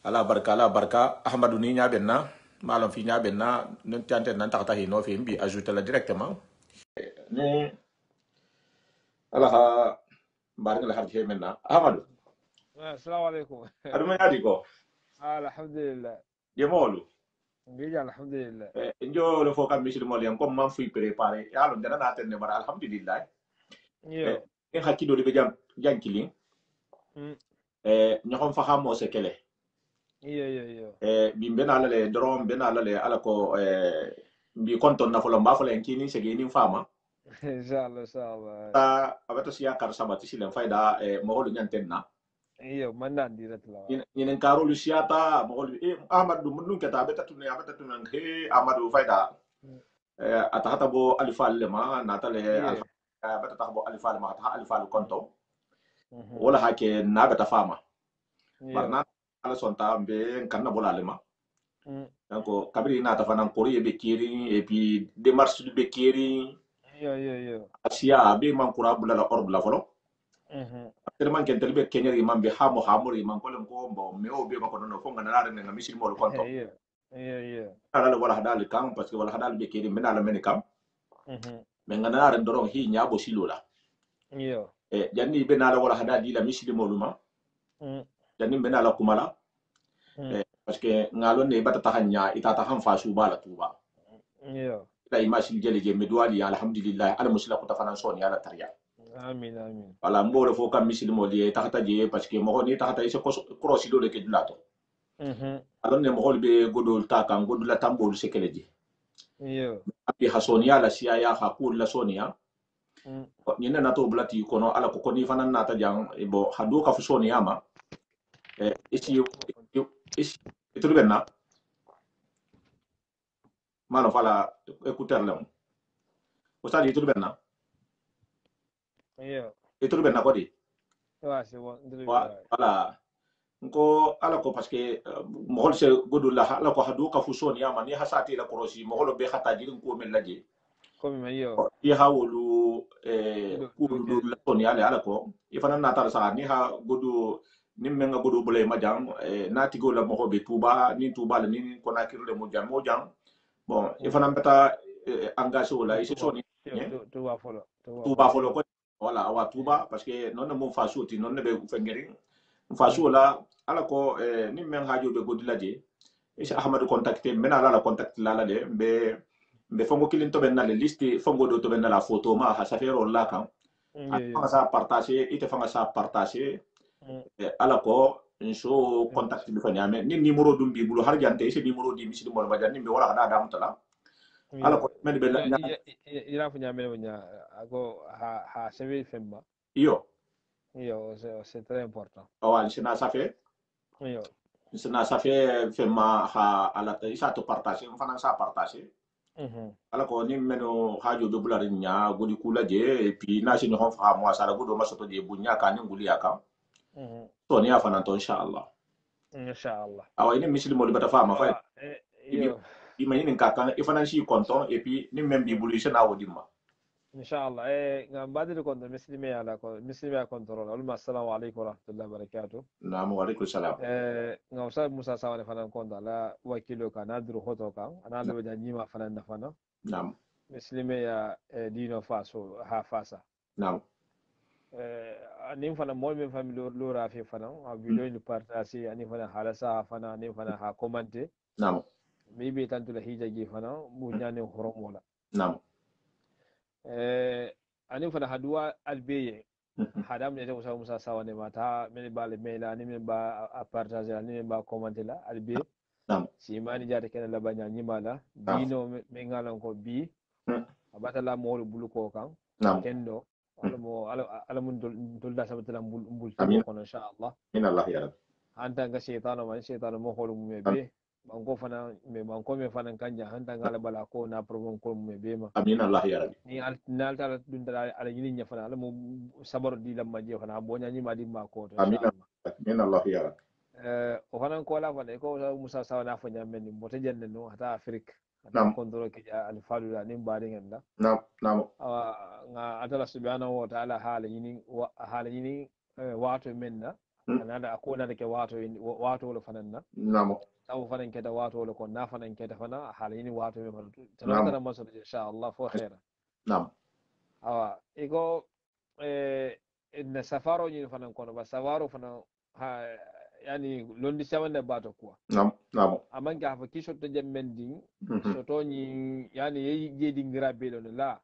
ala barka ahmadu ni nya benna malam fi nya benna nan tante nan takata hino fi mbi ajouter la directement ni ala ha mbar la harje menna ahmadu السلام عليكم. aduma yadi ko الحمد لله. ye molu بيجي الحمد لله. njo le fo kam misil mol yan comme man fi préparer ya lo dana na tenne bara alhamdulillah يو. en hakkido de be jam jankili ñoxom fa xamo se kele يو يو يو. bi mbena la le drom bena la le ala ko mbi konton na fo lo mba fo len kini se geni fama ان شاء الله ان شاء الله. ta abato siya kar sabati silen fayda mo holu nyantenna يو ما عندي رتلا. ñinen karolu siyata mogol amadou mun nun keta beta tunne abeta tunan he amadou fayda atahata bo alifal lema natale beta tahbo alifal ma ta alifal konto wala hake na beta fama barna ala sonta be kanna bola lema donc kabiri na ta fanan kori be kiri et puis démarche be kiri يو يو يو. asia be man kura bula la ordre la folo tellement que telbe kenyeri mambe hamo hamori man kolem ko mbo me o be mako no fonga na ne ngami sil mol konto يو يو يو. ala wala hadal kam parce que wala hadal be kedi mena la men kam men ngana ren doron hi nyabo silola يو. janni be na la wala hadal di la misili moluma janni be na la kumala parce que ngalo ne bata tahanya ita ta han fasu bala tuba يو. ila imasil jele je medwali alhamdulillah ala musila ko tafana soni ala tariya امين امين. wala mbore fo kam misili moli tahata je parce que mo ni tahata ise cross do le ke dulato alon ne mo be godol ta kan godol la tambol sekeleji يو. abi hasonia la sia ya hakul la sonia nyina na to blati kono ala ko koni fanan na ta jang bo hadu ka fu sonia ma isi itu benna mano fala écouteur lam o sali itu benna يو. itu benna ko di واسي wala ko ala ko parce que mo se godol la ala ko hadu ka fu sonia ma ni hasati la korosi mo be khata jirin ko men laje كم يو. i ha wolu kudu la sonia ala ko ifana na tar sa ni ha godu ni menga godu bule majang na tigo la mo be tuba ni tuba la ni ko na kirle mo jang bon ifana beta engagé wala isi soni tuba folo. tuba folo ko wala wa tuba parce que non mo fa suti non be fengeri fa wala ala ko ni men ha jobe godu la je isi ahmadu contacté mena la contact la de be fongo kilin to ben na le liste fongo do to ben na la photo ma ha safero la kan fanga sa partager ite fanga sa partager ala ko inso contact bi fanya me ni numéro dum bi bulu har jante ise numéro di misidi mol bajan ni be wala da dam tala ala ko men be la ira fu nyame nya ago ha sebe femba yo c'est très important. awal sina ça fait yo sina ça fait ma ha ala ta isa to partager fana sa partager ala ko ni meno hajo be bulari nya godi kula je et puis na sini hon fa mo sara godo masoto je bunya ka ni nguli aka to ni afana to inshallah awa ini misli mo libata fa ma fa i ma ni ka kan ifana shi konton et puis ni même bi bulu na wodi ma inshallah ngam badiri kon muslimi ala ko muslimi control ulma assalamu alaykum wa rahmatullahi wa barakatuh. Naam wa alaykum salam. Ngam sa musa sawane fanan kon la wakilo kan adru hoto kan ana do nyima fanan nafana. Naam. Muslimi ya dino faso ha fasa. Naam. Anin fana mol min fami lo rafi fana a video ni partage anin fana halasa fana anin fana ha commenter. Naam. Mi be tantu la hijaji fana mu nyane horom wala. Naam. anin fana haduwa albeye hadam ne ta musa sawa ne mata men ba le mela ni men ba a partager ni men ba commenter la albe si mani jata ken la banya nyimala dino me ngalan ko bi abata la mo bulu ko kan kendo ala mun dol da sabata mbul ko insha Allah min Allah ya rab anta ga shaytanu man shaytanu mo holu me be banko fana me banko me fana kanja hanta ngala bala ko na problem ko me be ma amin Allah ya rabbi ni al tala dun dara ala yini nya fana ala mo sabar di lamma je fana bonya ni ma di ma ko to amin Allah ya rabbi o fana ko la fana ko musa sawa na fanya men mo te jenne no hata afrique ata kontrol ke al falu la ni mbari ngenda nam nga atala subhanahu wa ta'ala hala yini wato menna anada akona ke wato wala fananna namo taw fanan keda wato wala ko na fanan keda fana halini wato me fana tanawtana masal insha Allah fo khaira nam awa iko na safaro ni fanan kono ba safaro fana ha yani londi sawande bato quoi nam amanke hafa kisotto jammen din soto ni yani yeyi jedi ngirabe lon la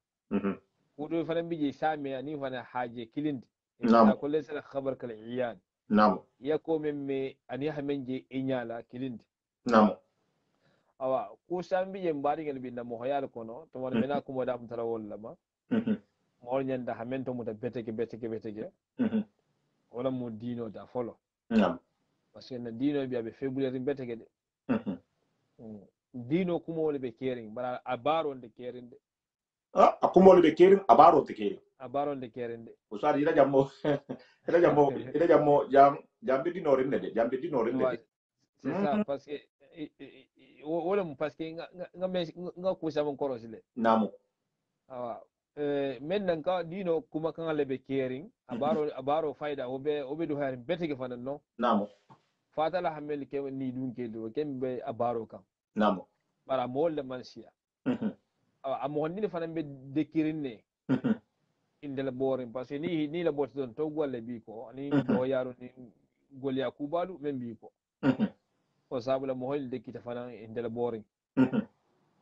kudo fana bije sami ani fana haje kilindi la ko laysa khabar kal iyan nam yako memme ani hamenje inyala kilindi nam awa ko sambi je mbari ngel binda mo hoyal kono to wona mena ko modam tara wala ma mo nyanda hamento muta beteke wala mo dino da folo nam parce que na dino bi abe february beteke de dino kuma wala be kering bara abaro de kerinde akumol be kering abaro te kering abaro de kerinde usari ila jammo jambe dino rinde de jambe dino rinde de c'est ça parce que wala mo parce que nga ko sama korosile namu awa maintenant ka dino kuma kan lebe kering abaro fayda obe do har betege fanan no namu fatala hamel ke ni dun ke do kembe abaro kan namu bara molle man siya awa amo honni fanan be dekirin ne indela borin parce que ni la bot don to golle bi ko ni do yaro ni gol yakubalu men bi ko o sabula mo hol dekita fanan indela borin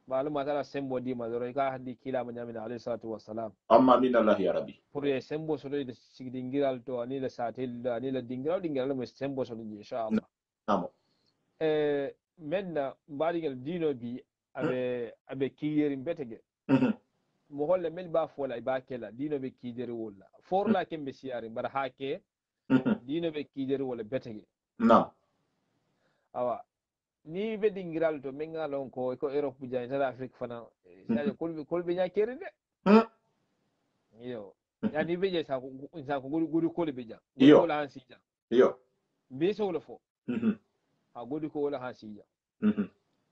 balu matala sembo di madoro ka hadi kila manyamina alayhi salatu wassalam amma min allah ya rabbi pour ye sembo so de sigdingiral to ani la satel ani la dingiral mo sembo so de inshallah namo menna mbaɗigel dino bi aɓe kiyeri betege mo holle mel ba fola ba kela dino ɓe kiideri wolla forla kemɓe siyari mbaɗa ha ke dino ɓe kiideri wolla betege nam awa ni ɓe ɗingiral to min ngalon ko Europe jani tata Afrique fana sadio kolɓe ñakeri de yo yani ɓe je sako godi kole ɓe jang godi kola han sijang yo mbi sowla fo ha godi ko wala ha sija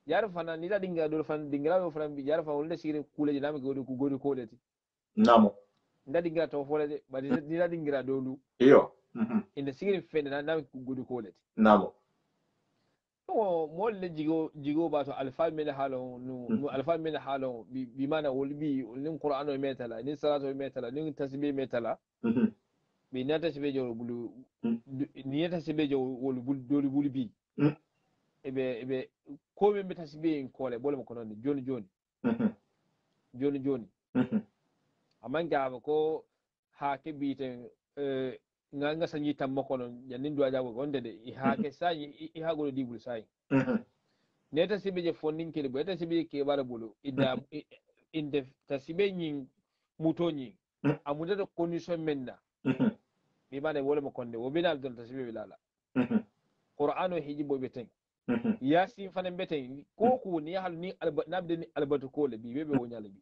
yar fana ni la dinga do fan dinga do fana bi yar fa wala sire kuleji nami godi ko leti namo nda dinga to fo leti ba ni la dinga do lu yo inde sire fende na nami godi ko leti namo to molle jigo ba to alfa min halo no alfa min halo bi mana wol bi nin qur'ano metala nin salatu metala nin tasbih metala bi nata sibe jo bulu ni nata sibe jo wol bul bul bi ebe ko ɓe mbiyata si ɓeyin koole ɓolema ko noon joni amanke aba ko ha keɓɓiten nga sañi tamma kono ñannin duwa jago wonde de hake sañi i hagono dibul sayi neta siɓe je fonninkeli bo eta siɓe keɓara bolo inde ta siɓe ñin muto ñin amudata condition men na mimane wolema konde wo ɓenal don ta siɓe ɓe lala qur'an o hijibo ɓe ten yasin fana beten ko ko ni hal ni nabde ni albatu kole bi bebe wonyala bi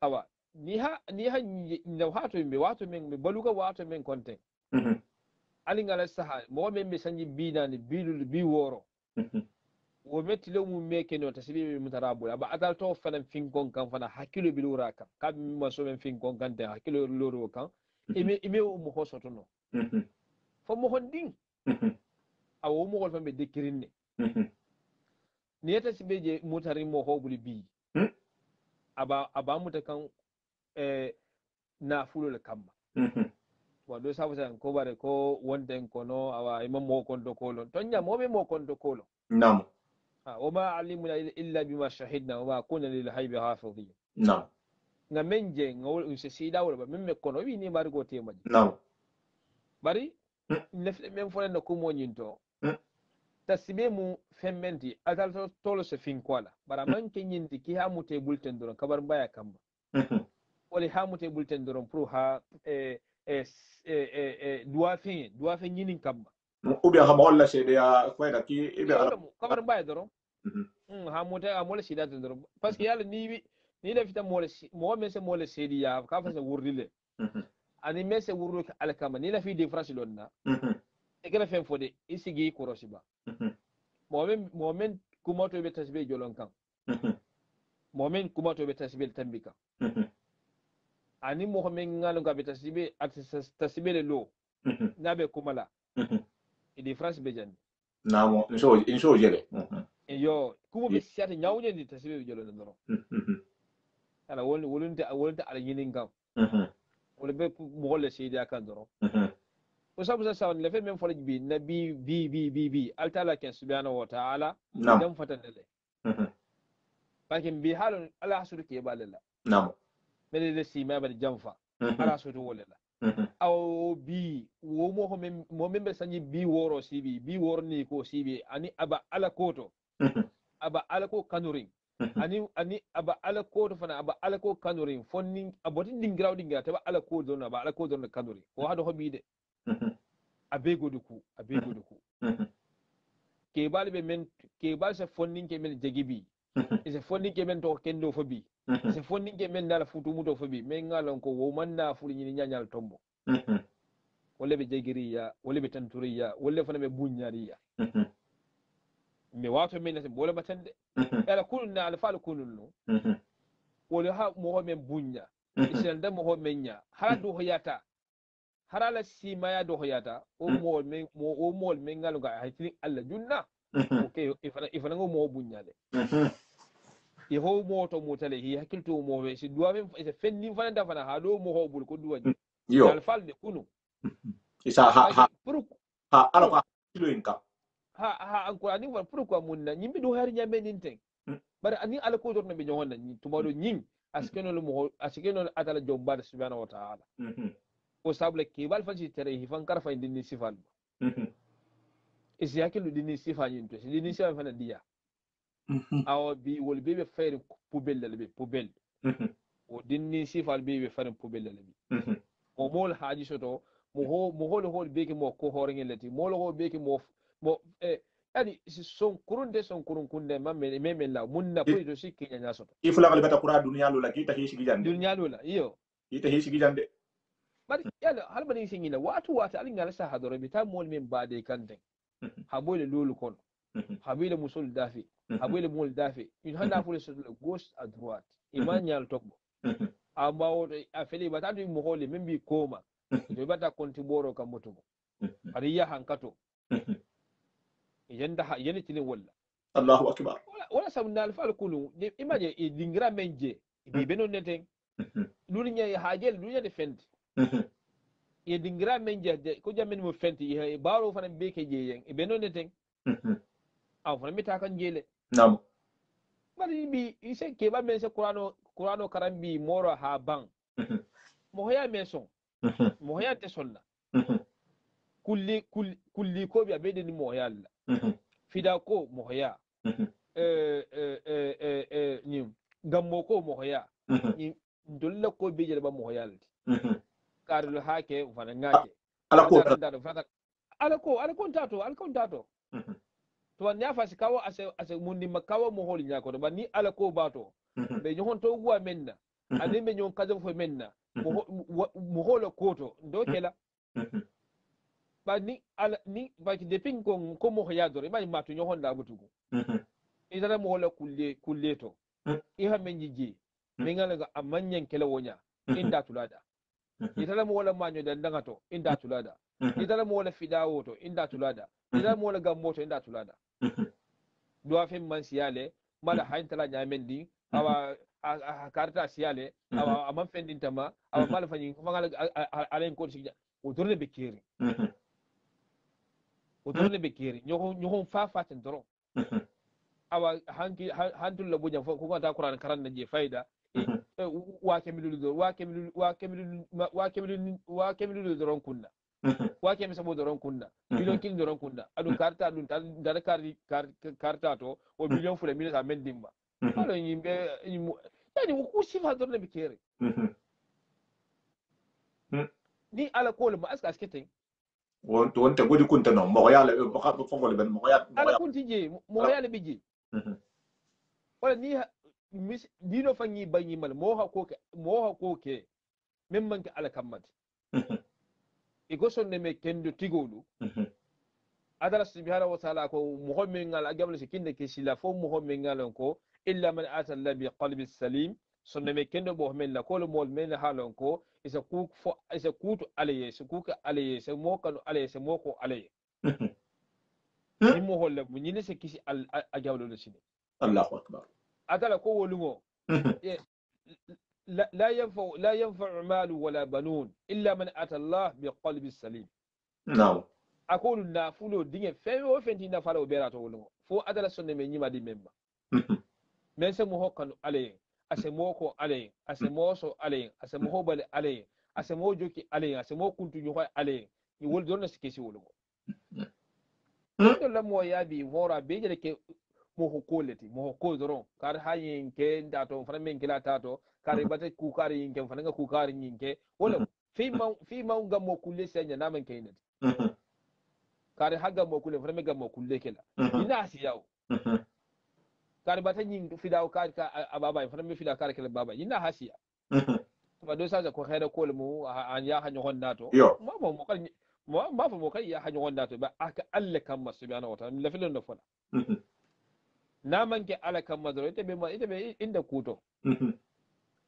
awa ni ha ndaw hato yimbe wato men be baluga wato men konten ali ngala saha mo men be sanji binani bilul bi woro wo metti lo mum meke no tasibi mutarabul aba adal to fana finkon kan fana hakilo bilura kan kam ma so men finkon kan de hakilo loro kan ime mo hosoto no fo mo hondin awo mo gol fambe dekirinne ni yata sibe je mutari mo hobuli bi aba muta kan na fulo le kamma wado sabu san ko bare ko wonten kono awa imam mo konto kolon tonya mo be mo konto kolon nam wama alimuna illa bima shahidna wama kunna lil haybi hafidhin nam nga menje ngol unse sida wala ba memme kono wi ni bari go temaji nam bari nefle men fona na ko mo nyinto tasibe mu femmenti adal tolo se fin kwala bara man ke nyindi ki ha mute bulten doron kabar baya kamba wala ha mute bulten doron pro ha duwa fin nyinin kamba ubi ha wala sede ya fayda ki ibe ala kabar baya doron ha mute amole sida doron parce que yalla ni da fita mo men se mole sedi ya ka fa se wurdile ani mese wurru alkama ni la fi difference lonna e gana fen fode isigi korosiba momen kumato be tasbe jolon kan momen kumato be tasbe tambi kan ani mo men ngalo ga be tasbe at tasbe le lo nabe kumala idi france be jandi namo inso jele yo kuma be siata nyawne ndi tasibe jelo ndoro ala wolunta ala yinin gam wala be mo le seydi akan doro o sabu sa le fe men folaj bi nabi altala ken subhanahu wa ta'ala dam fatandele lakin bi halun ala hasudu ke balalla namo mele le sima ba jamfa ala hasudu wolala aw bi wo mo membe sanyi bi woro sibi bi woro ni ko sibi ani aba ala koto aba ala ko kanurin ani aba ala koto fana aba ala ko kanurin fonni aboti dingraw dingra taba ala ko don aba ala ko don kanurin o hado hobi de abe goduku ke balbe men ke balse fonni ke men jagibi ise fonni ke men to kendo fobi ise fonni ke men dala futu muto fobi men ngalon ko wo manna fuli ni nyanyal tombo wala be jagiriya wala be tanturiya wala fana be bunyariya me wato men nase bola batande ala kulunna ala fal kulunno wala ha mo men bunya ise nda mo menya hala do hoyata harala simaya do hoyata o mol men ngalo ga haytini alla junna okay ifana ngo mo bunyade e ho moto mutale hi hakilto mo be si duwa men e fenni fana da fana ha do mo ho bul ko duwaji al falde kunu isa ha ala ko kilo inka ha an ko ani war pourquoi munna nyimbi do har nyame ninten bar ani ala ko dorno be nyonna ni tumado nyin askeno atala jombar subhanahu wa ta'ala o sable kibal fanci tere hi fan karfa indini sifal isi hakilu dini sifa nyinto si dini sifa fana diya aw bi wol bebe fere poubelle le be poubelle o dini sifal bebe fere poubelle le be o mol haji soto mo hol beke mo ko horengen leti mo lo beke mo yani son kurun kunde mamme la munna ko to sikki nyanya soto ifula kali bata kura dunya lo la kita hishi gijande dunya lo la iyo kita hishi gijande bari yala halbani singina watu alingala sa hadoro bi ta mol men bade kante habole lolu kon habile musul dafi habile mol dafi in handa fule sur gauche à droite imanyal tokbo amba o afeli batatu mo hole membi koma do bata konti boro kam motugo ari ya hankato yanda tini walla Allahu akbar wala sabna al fal kulu imaje dingra menje bi benon neten dunya hajel dunya de fenti ye dingra menje ko jamen mo fenti e baro fana beke jeyen e benon neten aw fana mita kan jele nam bari bi ise ke ba men se qur'ano karambi moro ha ban mo hoya meson mo hoya te sonna kulli ko bi abede ni mo hoya alla fida ko mo hoya ni gammo ko mo hoya ni dolla ko be jele ba mo hoya alti karlu hake fana ngake ala ko tato to wan ya fasi kawo ase mundi makawo mo holi nyako to bani ala ko bato be nyon to gwa menna ani be nyon kazo fo menna mo holo koto ndo kela bani ala ni baki depin ko mo hoya dore bani matu nyon da butugo idara mo holo kulle to i ha men jiji me ngala ga amanyen kela wonya inda tulada idara mo wala manyo da dangato inda tulada idara mo wala fidawo to inda tulada idara mo wala gambo to inda tulada do fe man siyale mala hayntala nyamendi awa karta siyale awa amman fendin tama awa mala fanyi fangala alen ko sigja o dorne be keri nyoho fa fatin doro awa hantul la bujan ko ta qur'an karan na je faida wa kemilu doron kunna wa kemi sabo doron kunna million kin doron kunna adu karta dun dar karta to o million fule million sa men dimba alo yimbe yani ko sifa dorne be kere ni ala ko ma aska skete wonte godi kunta no mo yalla ko fofole ben mo yalla ala kunti je mo yalla be je wala ni dino fanyi banyi mal mo ha ko ke men manke ala kammat e goson ne me kendo tigolu adara subhanahu wa ta'ala ko muhammin ngal agabla sikinde ke sila fo muhammin ngal ko illa man ata Allah bi qalbi salim sonne me kendo bo men la ko le mol men halon ko isa ku fo isa kutu alaye isa kuka alaye isa mo kanu alaye isa mo ko alaye ni mo holle mu nyine se kisi al ajawlo le sini Allahu akbar atala ko wolungo لا ينفع مال ولا بنون إلا من أتى الله بقلب سليم. نعم. أقول نافلو دين فين وفين نافلو بيراتو ولو فو أدرى سنة من يما دي مما من سموه كانوا عليه أسموه عليه أسموه عليه أسموه بل عليه أسموه جوكي عليه أسموه كنت يوها عليه يقول دون سكيسي ولو ndo mo yabi wora beje ke mo hokoleti mo hokol doron kar hayin ke ndato fana men kila tato kare bata ku kare yin ke fana ku kare yin ke wala fi ma ngam mo kulle senya na men kaynet kare haga mo kulle fana ngam mo kulle kala ina asiyaw kare bata yin fidaw kare ka ababa fana me fidaw kare kala baba ina hasiya ba do sa ko khayda kol mu an ya hanyo honnato mo kan ما في موقع يا حاجة ونداتو بقى أكل كم سبحانه وتعالى لا في لنا فلا نامن كألا كم مدرو إنت إنت كوتو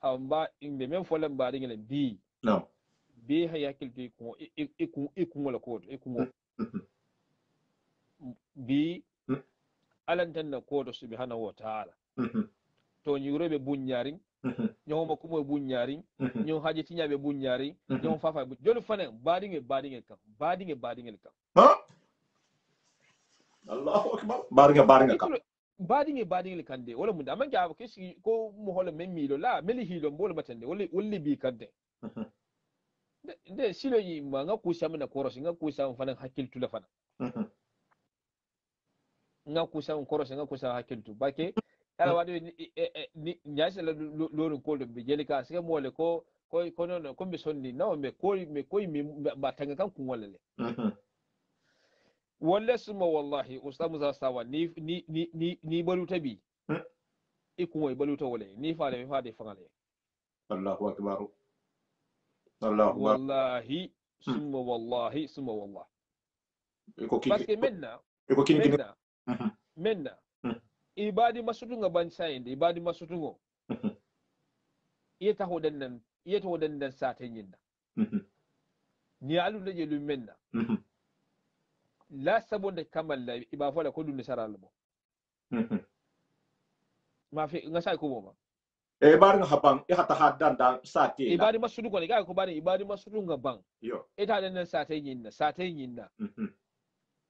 أم با إن بمن فلا بعدين بي بي هي أكل يكون ولا كوت يكون بي ألن تنا كوتو سبحانه وتعالى تو نيوري ببنيارين ñoo ma kumo buññaari ñoo haje tiñabe buññaari ñoo fafa jolu fanen badinge kam ha Allahu akbar badinge kam badinge kande wala mun da man ga kesi ko mo hola men milo la meli hilo mbolo batande wala bi kande de silo yi ma nga ku samna korosi nga ku sam fanan hakiltu la fana nga ku sam korosi nga ku sam hakiltu bake ala wadi ni nyasa la lorun ko do be jelika sike mole ko non ko be sonni no me ko mi batanga kan kun wala le wala suma wallahi ustamu za sawa ni balu tabi ikun way balu to wala ni faale mi faade fangale Allahu akbar wallahi summa wallahi parce que maintenant ibadi masutunga ban sayinde ibadi masutungo yeta hodannan saten yinda ni alu leje lu menna la sabonde kamalla iba fola ko dun saral mo ma fi ngasa ko boma e bar nga habang e hata hadan dan sate ibadi masutungo ne ga ko bari ibadi masutunga bang yo eta dan saten yinda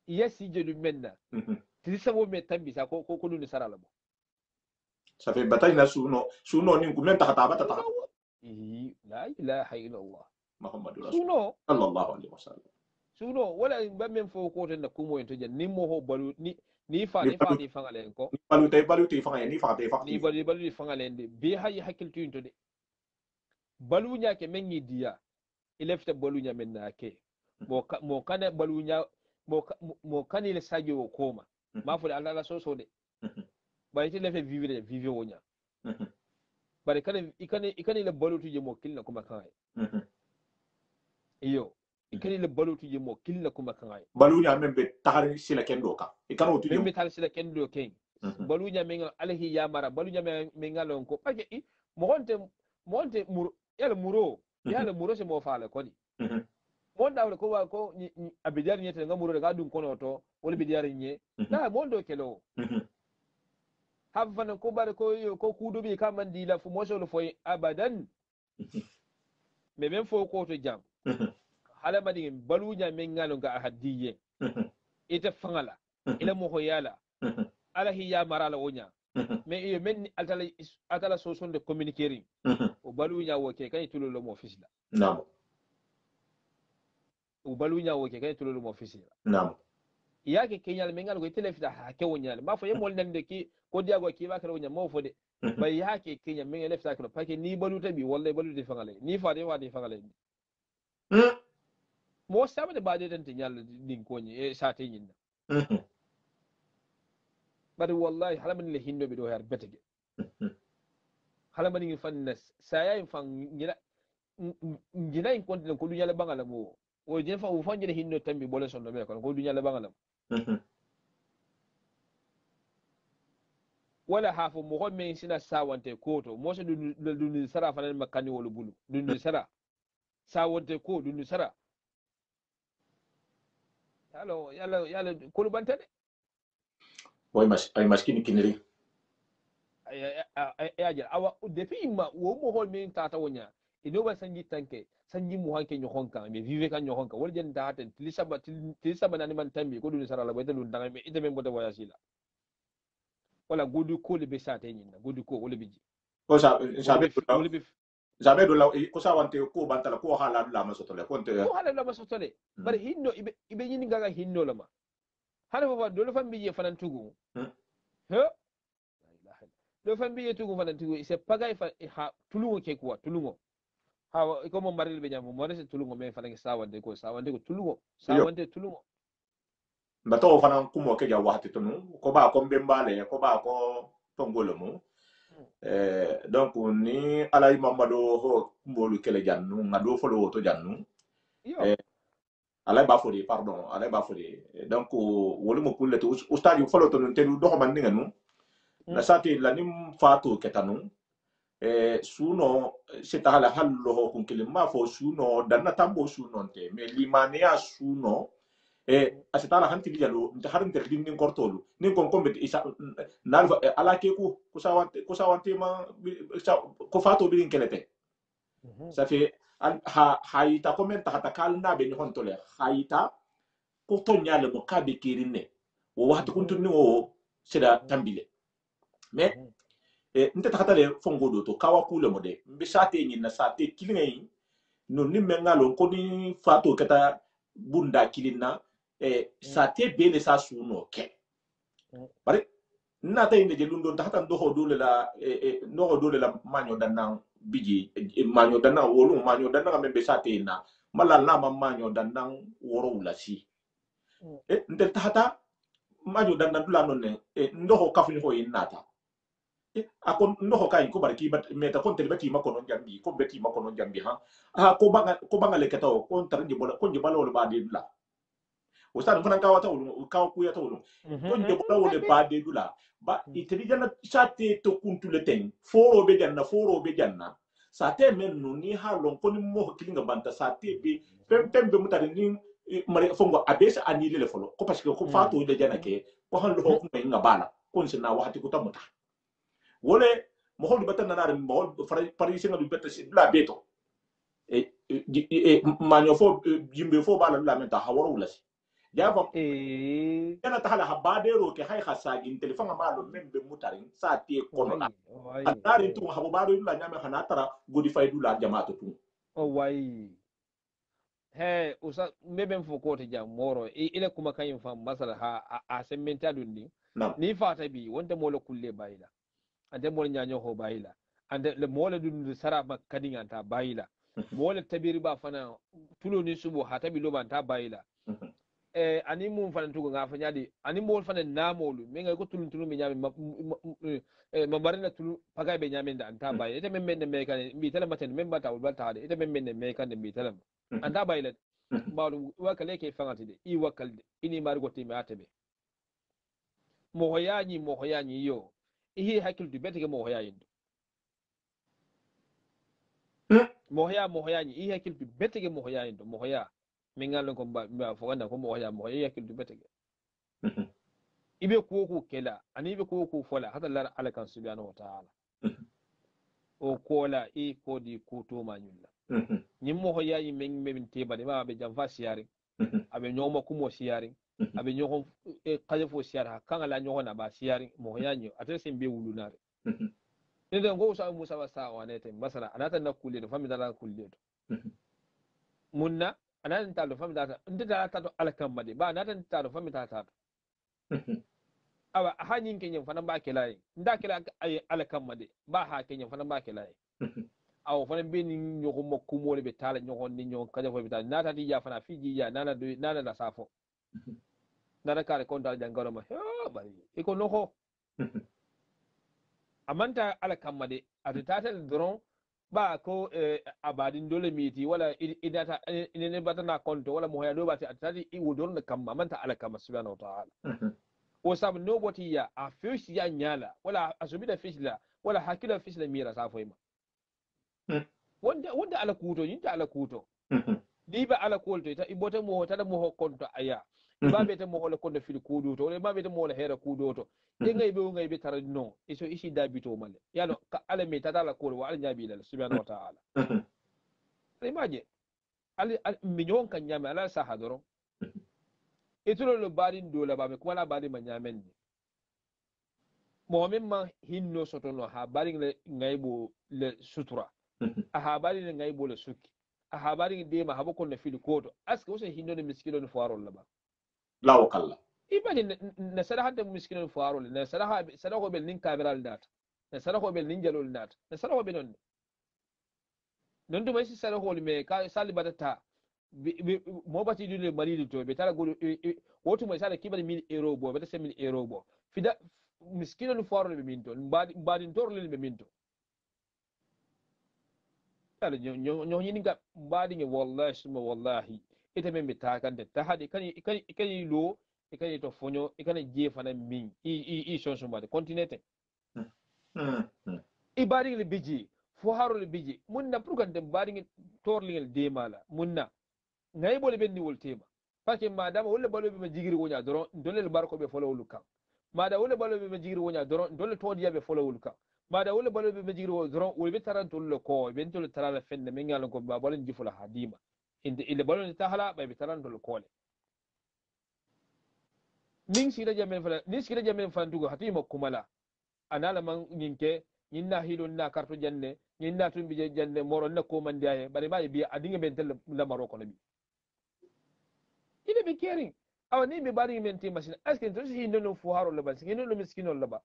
yesi je lu menna tisabo me tambisa ko dun saral mo ça fait bataille na suno ni ngumen ta bata ta la ilaha illa allah muhammadu rasul sallallahu alaihi wasallam suno wala ba men fo ko tan ko mo to jan ni mo ho balu ni fa di fangale ko balu te fangale ni fa balu di fangale de be hayi hakiltu to de balu nya ke men ni dia ilefta balu nya men na ke mo kana balu nya mo kanile sajo ko ma ma fo Allah la so de bari te lefe vivre wonya bari ikane le balutu je mo kilna kuma kan iyo ikane le balutu je mo kilna kuma kan balu nya membe tahari sila kendo ka ikano tu membe tahari sila kendo ken balu nya menga alahi ya mara balu nya menga lon ko pake mo honte muro se mo faala ko ni mon dawle ko abidar nyete nga muro ga dum kono to wala bidar nye da mon do kelo hafana ko bare ko kudo bi kaman dila fu mo so fo abadan me ben fo ko to jam hala madi balunya men ngalo ga hadiye ita fangala ila mo hoyala ala hiya marala wonya me iyo men atala so son de communiquer o balunya wo ke kay tulolo mo fisla nam o balunya wo ke kay tulolo mo fisla nam yake kenyal mengal go telefita ha ke wonyal ma fo yemol nande ki ko diago ki ba kala wonya mo fo de bay yake kenya mengal lefta kala pake ni baluta bi wallahi baluta fangale ni fa de fangale mo sama de bade tan nyal din ko ni e sa te nyinna bari wallahi halaman le hindo be do har betege halaman ngi fanna saya en fan ngina en kontin ko dunya la bangala mo o je fa o fanjire hindo tambi bole sondo me ko dunya la bangala wala hafo mo ko men sina sawante koto mo se dun sara fanan makani wala bulu dun sara sawante ko dun sara yalo kulu bantade way ay maskini kiniri ajal awa depuis ma wo mo hol men tata wonya ino ba sanji tanke sanji mu hanke nyohon kan me vive kan nyohon kan wol jen ta haten tilisaba nani man tambi ko dun sara la boyta dun danga me ite men boda waya sila wala gudu ko le be sate nyinna gudu ko wala biji ko jamais do la ko sawante ko bantala ko hala la masotole ko ko hala la masotole bari hinno ibe nyini gaga hinno lama hala baba do fam biye fanan tugu he do fam biye tugu fanan tugu se pagay fa ha tulungo ke quoi tulungo ha ko mo maril be nyam mo rese tulungo me fanan sawante ko tulungo bato fanan kumo ke ja wahati tunu ko ba ko mbembale ko ba ko tongolo mo donc ni alay mamado ho mbolu kele jannu ngado folo to jannu alay ba fodi pardon alay ba fodi donc wolu mo kulle to ustadi folo to telu do man ngenu na sati la nim fatu ketanu suno sitala hallo ho kun kele ma fo suno danna tambo suno te me limania suno asitala hanti dijalo nta harin ter din kortolu nin kon kombe isa nalva ala ke ku kusawante ma ko fato bidin kelete ça fait hayita komenta hata kalna be ni hontole hayita ko to nyale mo kabe kirine wo waxtu kuntunni wo sida tambile mais nte takatale fongo do to kawa kule mo de mbi sate nyi na sate kilingai no ni mengalo ko ni fato kata bunda kilina sate bele sa suno ke bari nata inde je lundo tahata ndoho dole la manyo danna biji manyo danna wolu manyo danna membe sate na mala na manyo danna woro ulasi ntel tahata manyo danna dula nonne ndoho kafuni ho inata akon ndoho kai ko barki meta kon telbati makono jambi ko beti makono jambi ha ko banga le ketaw kon tarji bola kon jibalo wala badi dula ustad fana kawa tawlu kawa kuya tawlu kon jibalo wala badi dula ba itri janna sate to kuntule ten foro be janna sate men no ni ha lon kon mo kilinga banta sate be pembe mutare ni mari fongo abesa anile le folo ko parce que ko fato de janna ke ko han lo ko nga bala kon sina waxati ko tamuta wole mo hol batan nanar mo parisi nga du betta la beto manyo fo jimbe fo bala la menta hawaro wala si java yana tahala habadero ke hay khasagin telefon amalo membe mutarin sa tie kono la atari tu habo bado la nyame khana tara godi faydu la jamaatu tu wai he usa mebe mfo ko te jam moro ile kuma kayin fam masala ha a sementa dundi ni fata bi wonde mo la kulle bayila ande mo nyanyo ho bayila ande le mo la dun sara ma kadin anta bayila mo la tabiri ba fana tulo ni subo hata bi lo ban ta bayila ani mum fana tugo nga fa nyadi ani mo fana namolu me nga ko tulun mi nyami ma barina tulu pagay be nyami nda anta bayila ite membe me kan mi tele maten memba ta wal ta de ite membe me kan de mi tele anda bayila balu wakale ke fangati de i wakalde ini margo timi atebe mo hoyanyi yo ihe hakil du betege mo hoya yindo mo hoya ni ihe hakil du betege mo hoya yindo mo hoya min ngal ko ba fo ganda ko mo hoya hakil du betege ibe ko kela ani ibe ko fola hada lar ala kan subhanahu wa ta'ala o kola ko di ko to manyulla nyim mo hoya yi min mebin tebade ma be jam fa siyari abe nyoma kumo siyari abe nyoko kaje fo siyara kanga la nyoko na ba siyari mo hoya nyo atese be wulunare ne den go sa musa ba sa wane te masala anata na kulle do fami dala kulle do munna anata ta do fami dala ndita ta do alkam bade ba anata ta do fami ta awa hanyin kenyen fana ba kelai nda kela ay alkam bade ba ha kenyen fana ba kelai aw fana be ni nyoko mokku mo le be tala nyoko ni nyoko kaje fo be tala nata di ya fana fiji ya nana da safo nana kare konta jangaro ma bari iko noho amanta ala kammade atata dron ba ko abadin dole miti wala idata inene batana konto wala mo hayado bati atati i wodon kamma amanta ala kamma subhanahu wa ta'ala o sab no boti ya a fish ya nyala wala asubida fish la wala hakila fish la mira sa foyma wanda ala kuto yinta ala kuto liba ala kolto ita ibote mo tada mo konto aya ibabe te mo hole konto fil kudo to ibabe te mo hole hera kudo to e ngay be tara no iso isi dabito male yalo ka ala me tada ala kol wa ala nyabi la subhanahu wa ta'ala imaje ali minyon kan nyame ala sa hadoro itulo lo badin do la babe kuma la badin ma nyamen ni mo memma hinno soto no ha badin le ngaybo le sutura a ha badin le ngaybo le sukki a habari de ma habo kon na fili koto aske wose hinno ne miskino ne fuarol la ba lawo kala ibani na sadaha de miskino ne fuarol na sadaha bel nin kameral data na sadaha bel nin jalol data na sadaha be non dum si sadaha me ka sali batata mo bati dule maridi to be tara golu wotu mo sala kibali 1000 euro bo be 1000 euro bo fida miskino ne fuarol be minto mbadi torle be minto ala ñoo ñini ga mbaadi nge wallahi suma wallahi ite men be takande tahadi kani lo e kani to fonyo e kani jefana min i sonso mbaade continente i baadi le biji fo haro le biji munna pour kan de baadi nge torli ngel de mala munna ngay bole benni wol tema parce que madama wolle balo be ma jigiri wonya doron dole le barko be folo wol kam mada wolle balo be ma jigiri wonya doron dole todiya be folo wol kam mada wala balo be majiri wo dron wo be taranto le ko be to le tarala fenne men ngal ko ba balo jifula hadima inde ile balo ni tahala ba be taranto le ko le ning sira jamen fala ni sira jamen fantugo hatima kumala anala man nyinke nyinna hilo na karto janne nyinna tumbi janne moro na ko man diaye bare ba bi adinga men tel la maroko nabi ile be caring awani be bari men ti machine aske to si no fu haro le ba sino no miskino le ba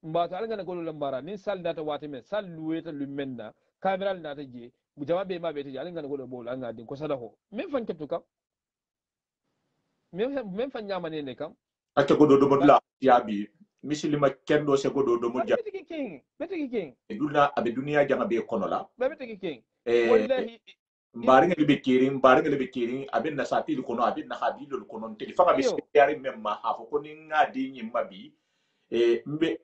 mbata alanga ko lambara nin sal data wata men sal luweta lumenna cameral nata je jama be ma be te alanga ko bol anga din ko sadaho men fan ketu kam men fan nyama ne kam ate ko do modla yabi misilima kendo se ko do mo ja betiki king e dulna abe dunia janga be kono la betiki king wallahi mbaringa le be kirin abe na satili kono abe na hadilo kono te fa be yari memma hafo ko ni ngadi nyimma bi mbe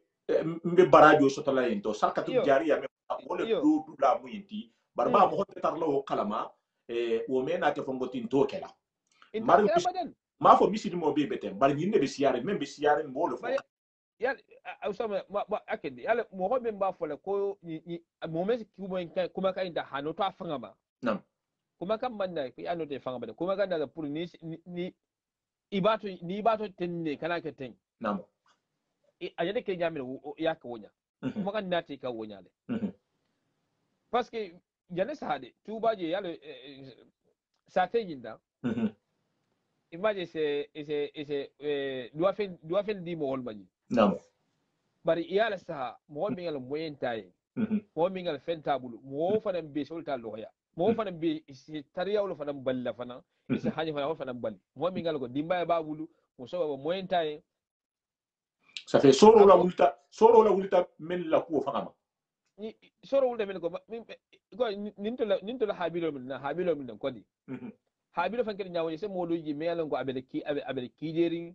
barajo sotola ento sarkatu jari ya me wole do la muyinti barba mo hotte tarlo kalama wo mena ke fongo tinto kela ma fo misidi mo be beten bar nyinde be siare membe siare mbolo fo ya ausama akedi yale mo hobe mba fo le ko mo mes kuma ka inda hano to afanga ma nam kuma kan banda ko ano te fanga ba kuma kan da pour ni ibato tenne kana ke ten nam ayade ke nyamira ya ka wonya kuma kan nati ka wonya le parce que jane sahade tubaje yale sate yinda imagine c'est doit faire di mo holmaji nam bari iyala saha mo mi ngal moyen tay mo mi ngal fentabulu mo fanam be solta loya mo fanam be tariya wala fanam balla fana ise haji fanam bal mo mi ngal ko dimba babulu mo so moyen tay ça fait soro la wulita men la ko fama ni soro wulta men ko ninto la habilo min ko di habilo fankere nyawoni se modoji me yalan ko abele kijeri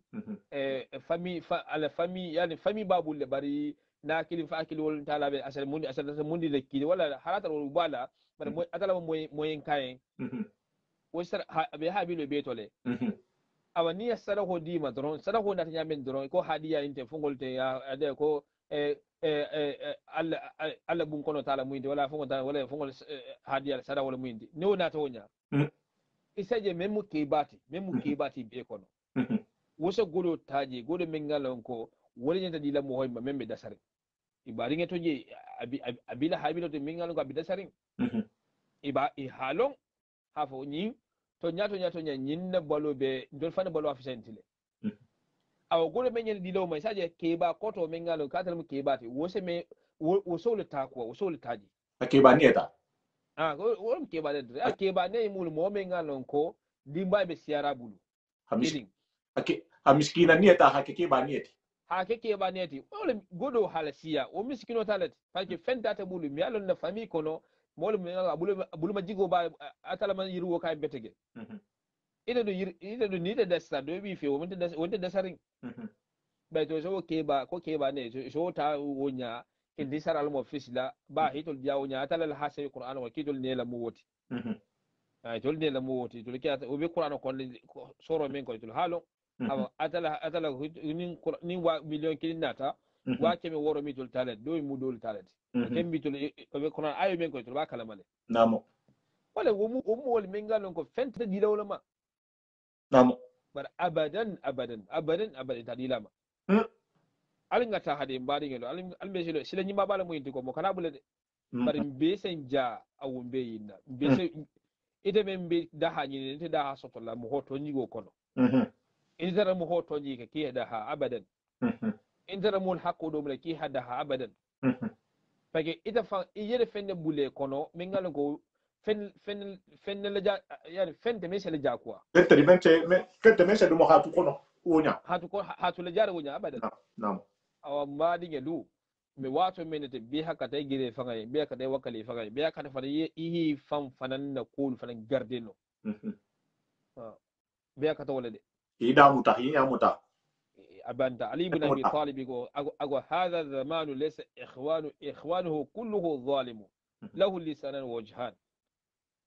ala famille yani famille babul le bari na kili fa akili wol talabe asal mundi le kidi wala halata wol bala bari moy atala moyen kayen wo sar be habilo be tole awani sara ho di ma dron sara ho nata nyamen dron ko hadiya inte fongolte ya ade ko alla bun kono tala muindi wala fongol hadiya sara wala muindi ne wona to wonya isaje memu kebati be kono woso godo taji godo mengalon ko woni nyanta dila mo hoyma membe dasare ibari ngeto je abila habilo to mengalon ko abida dasare iba halon hafo nyi to nyato nya nyinna balo be ndol fana balo afisentile aw godo menyen dilo mai saje keba koto mengalon katal mu kebati woso le takwa woso le taji akeba nieta won keba de akeba ne mul mo me ngalon ko dimba be siara bulu miskina nieta hakeke ba neti wala godo halasiya o miskino talet parce que fen data bulu mi alon na famille kono mol me bulu ma jigo ba atala man yiru kay betege ida do ni de desta do bi fe wonte desaring bai to so ke ba ne so ta wonya in di saral mo fisla ba hitol jawo nya talal hasay qur'an wa kidol ne la mu woti ay tol ne la mu woti tol ke o be qur'an ko soro men ko tol halo awa atala ni wa million kilin nata wa keme woro mi tol talet do mu dol talet ken mi tol o be qur'an ayo men ko tol ba kala male namo wala wo mu wol men galon ko fente di lawla ma namo bar abadan ta dilama alin ga ta hade mbadi ngelo alin be sila nyima bala mo yinti ko mo kana bule de bari mbe sen ja awumbe yinna mbe se ite men be da ha nyini ite da ha soto la mo hoto nyigo kono ite mo hoto nyi ke ki da ha abadan ite mo hakko do mle ki hada ha abadan pake ite fa yede fende bule kono min ngalo ko fen la ja yani fende me sele ja quoi fente men se do mo hatu kono wonya hatu la jara wonya abadan namo awa mbadi ngelu mi wato menete bi haka tay gire fangay bi haka tay wakali fangay bi haka fa yi fam fanan na kul fanan gardeno bi haka wala de ida muta ya muta abanta ali ibn abi talib go ago hadha zamanu laysa ikhwanuhu kulluhu zalimu lahu lisanan wajhan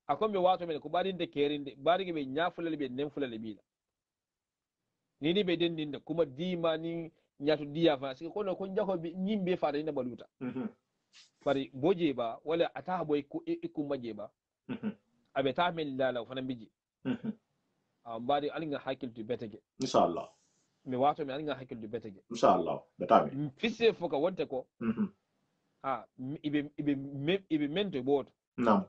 akon mi wato men ko badin de kerinde badi be nyafulale be nemfulale bila ni be dendinde kuma dima ni nyatu diya fa sike kono ko jako nyimbe fa ina baluta bari boje ba wala ata boy ko ikum maje ba abe ta men lala fa biji bari alinga hakil tu betege inshallah mi wato mi alinga hakil tu betege inshallah betami fisse foka wonte ko ibe mento bot nam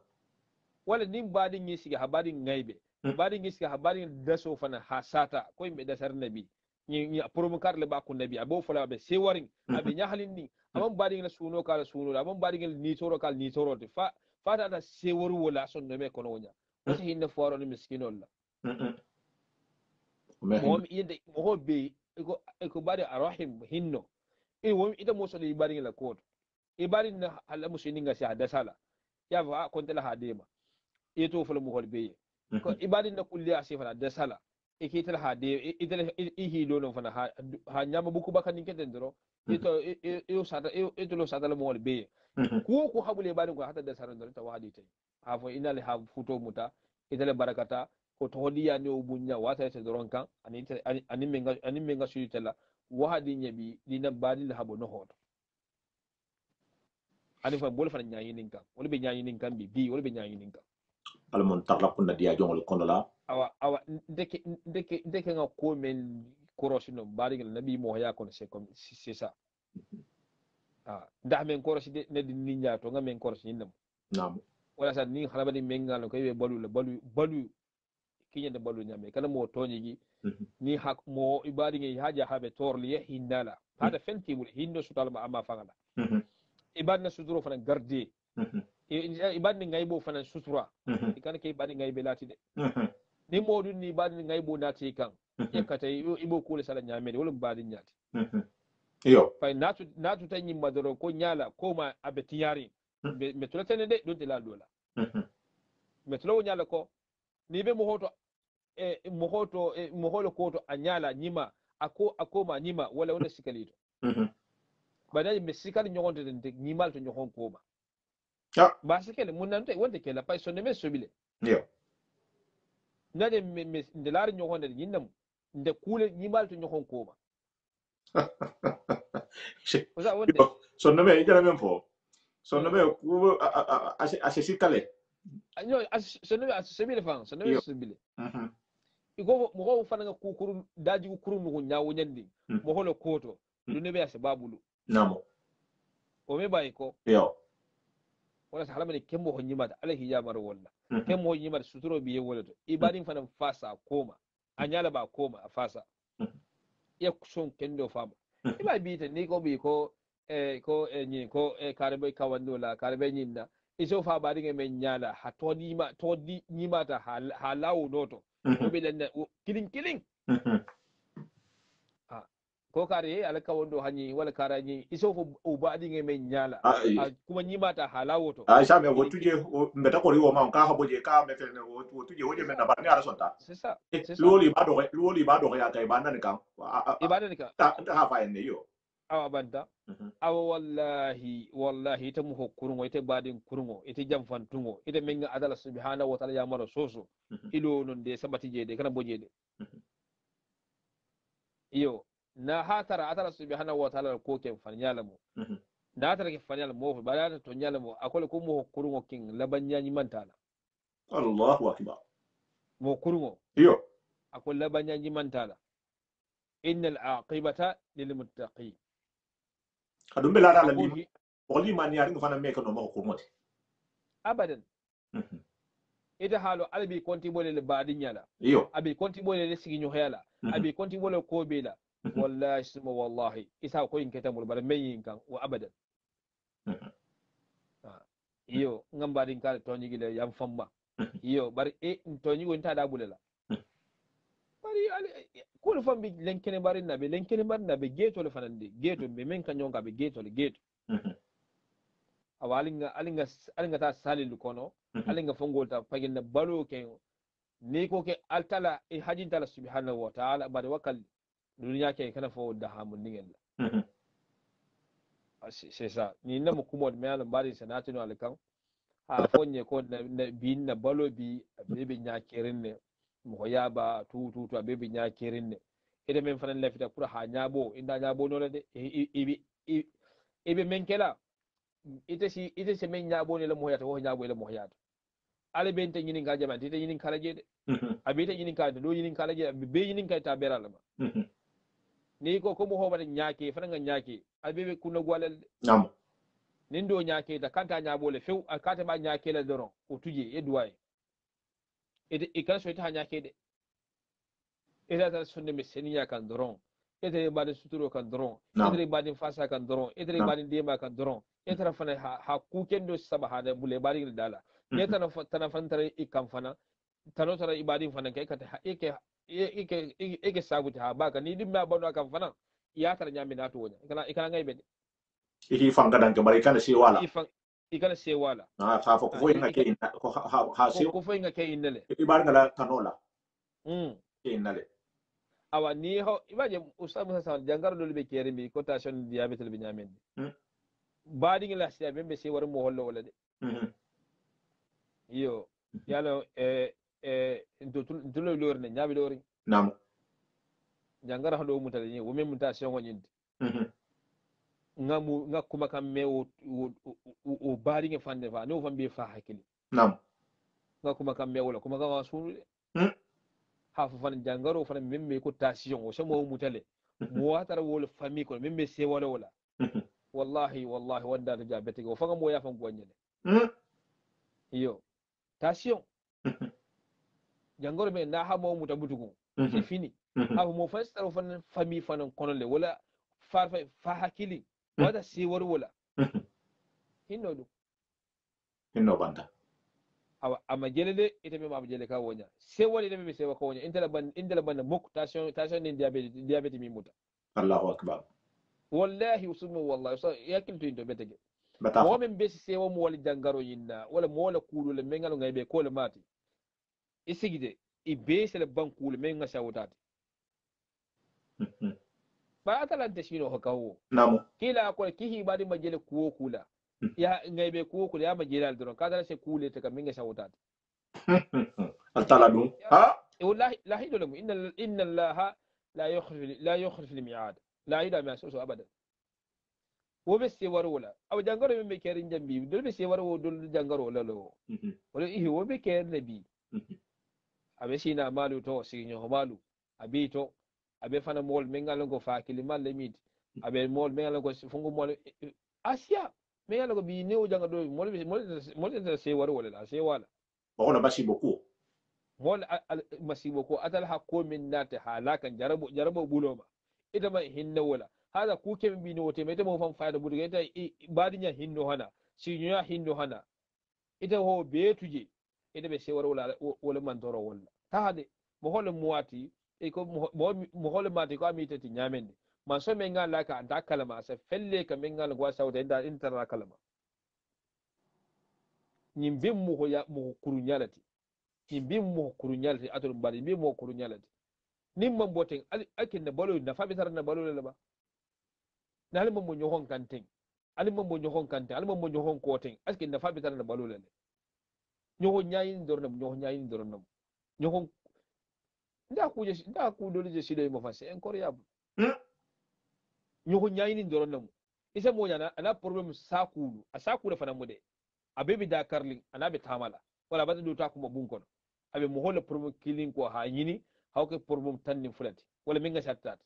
wala nim badi ngi sike habari ngaybe badi ngi sike habari daso fana hasata ko imbe dasar nabi ni promokar le ba ko nabi abo fola be sewaring abe nyahalin ni amon badi ngi suno kala suno amon badi ngi ni toro kala ni toro te fa fata da sewaru wala son no me kono wonya wasi hinne foro ni miskinol la mom yende mo be ko badi arahim hinno won ita mo so le badi ngi la ko e badi na ala musini nga sa dasala ya va konte la hadema to fola mo be ko ibadi na kulli asifala dasala ikital hade idal ihi lono fana ha nyama buku baka ninke dendro ito sada ito lo sada mo be ko habule bani ko hatta da saran ta wadi tay ha fo inal ha futo muta idal barakata ko to hodiya ne obunya wata ta doron kan ani menga suyitela wadi nyabi dina badi la habo no hoto ani fa bol fana nyayi ninka wala be nyayi ninka bi wala be nyayi ninka almon tarla kunna dia jongol kono la awa ndeke nga ko men korosino bari ngel nabi mo ya kono c'est ça nda men korosi de ne di ninya to nga men korosi ninam nam wala sa ni xala badi mengal ko be balu kinyande balu nyame kana mo tonyi gi ni hak mo ibadi ngi haja habe torli hindala hada fenti mul hindo sutal ma amma fangala ibadna suduro fana garde ibadni ngaybo fana sutura ikana ke ibadni ngaybe lati de ni modun ni ibadni ngaybo nati kan yakata ibo kule sala nyamede wala ibadni nyati yo fay natu tanyi madoro ko nyala ko ma abetiyari me tulatene de don la dola me tulawo nyala ko ni be mo holo ko to anyala nyima ako ma nyima wala wala sikalito bada me sikali nyogonte de nyimal to nyogon ko ma ba sikele mun nante wonde kela pay sonne me sobile yo nade me ndelar nyogonde yinnam nde kule nyimal to nyogon ko ma oza wonde sonne me jara men fo sonne me ku sikale no sonne me sobile fan sonne me sobile igo mo go fana ko kuru daji ko kuru no nyaawo nyandi mo holo koto dune be asbabulu namo o me bay ko yo wala sa halama ni kembo ho nyimata ala hijamar walla kembo ho nyimata suturo biye wala to ibadin fana fasa koma anyala ba koma fasa ya kuson kendo fama iba bita ni ko bi ko ni ko karbe kawando la karbe nyinna iso fa badin men nyala ha todi nyimata halawo noto ko be den kilin ko kare ala ka wondo hani wala karani isofo o baadi nge men nyala kuma nyimata halawoto sha me wotuje mbeta ko riwo ma ka haboje ka me fene wotuje woje men na ba ni ara sonta c'est ça luoli ba do ya kai ba nan kan ibada ka ta ha fa ne yo awa banta awa wallahi ita mu hokkurungo ita badin kurungo ita jamfantungo ita men adala subhanahu wa ta'ala ya mara soso ilo non de sabati jede kana bojede iyo na hatara atala subhanahu wa ta'ala ko ken fanyala mo na tara ke fanyala mo ba da to nyala mo akole ko mo hokkurungo king labanya ni mantala Allahu akbar mo kurungo iyo akole labanya ni mantala innal aqibata lil muttaqin kadum bela ala ni oli man yari ngafana meka no mako moti abadan ida halo albi konti bole le baadi nyala iyo abi konti bole le sigi nyohela abi konti bole ko bela wallahi suma wallahi isa ko inketa mul bar meyin kan wa abadan iyo ngam baadi kala to nyigile yam famma iyo bar to nyigo nta da bulela bari kul fambi lenkene bari nabe lenkene bari nabe geto le fanande geto be men kan nyonga be geto le geto alinga ta salil kono alinga fongol ta pagin na balo ke ni ko ke altala e hajin tala subhanahu wa ta'ala bari wakal duniya ke kana fo da hamun ningel c'est ça ni na mu kuma me alan bari sanatu no alkan ha fonye ko na bin na balo bi bebe nya kerin ne mo yaba tu bebe nya kerin ne ede men fanan lafita pour ha nyabo inda nyabo no de ibe men kela ite si men nyabo ne la mo yata wo nyabo le mo yata ale ben te nyinin ka jama te nyinin kala jede abi te nyinin ka do nyinin kala jede be nyinin ka ta berala ma ni ko mo hoba nyaake fana nga nyaake abi kunna gwalal nam nin do nyaake da kanta nyabo le few akata ba nyaake la doron o tuje e duwaye e kan so ta nyaake de ida ta sunne me seniya kan doron ite badin suturo kan doron ite badin fasa kan doron ite badin dema kan doron ite fana ha kuken do sabaha da bule badin dala ne tana fantare ikan fana tano tara ibadin fana kai kata ike sabuta ha baka ni dimma bano kan fana ya tar nyami na to wonya ikana ngai be iki fanga dan ke bari kana se wala ikana se wala ha fa ko foyinga ke ko ha se ko foyinga ke inale ibar ngala kanola ke inale awa ni ho ibaje ustaz musa sa jangar do be kere mi ko tension diabète be nyamen baadi ngi la sia be se war mo hollo wala de yo yalo ntulo lor ne nyabi lori nam jangar ha do mutale ni wo men muta se ngonyinde nga kuma kam me o baadi ngi fande fa no fambe fa hakili nam nga kuma kam me wala kuma ga wasu hafu fan jangaro fan membe ko tension o samo mutale mo watara wol fami ko membe se wala wallahi wanda da jabete go fanga mo ya fan gonyele iyo tension jangaro be na ha mo mutabutugo c'est fini hafu mo fastaro fan fami fan konole wala fa hakili wada se wala hinno banda ama jelede ite me ma jele ka wonya se wali de me se wa ko wonya indala ban mok tension ni diabete mi muta Allahu akbar wallahi usmu wallahi so yakilto indo betege mo men be se wa mo wali jangaro yinna wala mo wala kulu le mengal ngaybe ko le mati isigide i be se le banku le menga sawutati ba atalante shino hakawo namo kila ko kihi badi majele kuwo kula ya ngaybe kuwo kula ya majele aldron kadara se kule te kaminga sawutati altala dum ha wallahi la hido lam inna allaha la yukhlifu al-mi'ad la ida ma so abadan wo be se waro wala aw jangaro be kerin jambi dol be se waro dol jangaro wala lo wala wo be ker nabi abe sina malu to sinyo malu abi to abe fana mol mengal go fa kilimal limit abe mol mengal go fungu mol asia mengal go bi newo jangado mol se waro wala se wala on a basi beaucoup mol masibo ko atal hakko min nate halakan jarabo buloma ita ma hinna wala hada ku ke bi no te meta mo fan faada buduga ita badinya hinno hana sinya hinno hana ita ho betuje ita be se wala man toro wala ta hade mo hol muati e ko mo hol mati ko amita ti nyamende ma so men ngala ka anda kalama sa felle ka men ngala gwa sawde inda intara kalama nyimbe mu ko ya mu kurunyalati nyimbe mu kurunyalati atul bari be mu kurunyalati nimma boten akin da balo na fabi tar na balo le ba na halma mo nyohon kanten alma mo nyohon kanten alma mo nyohon koten akin na fabi tar na balo le nyohon nyayin dornam nyohon nyayin dornam nyohon nda ku dole je sile mo fa c'est incroyable nyohon nyayin dornam isa mo nyana ana problem sakulu asakulu fa namude abebi da karling ana be tamala wala bata do ta kuma bunkon abe mo hola problem killing ko ha yini hawke problem tanni fulati wala minga sattat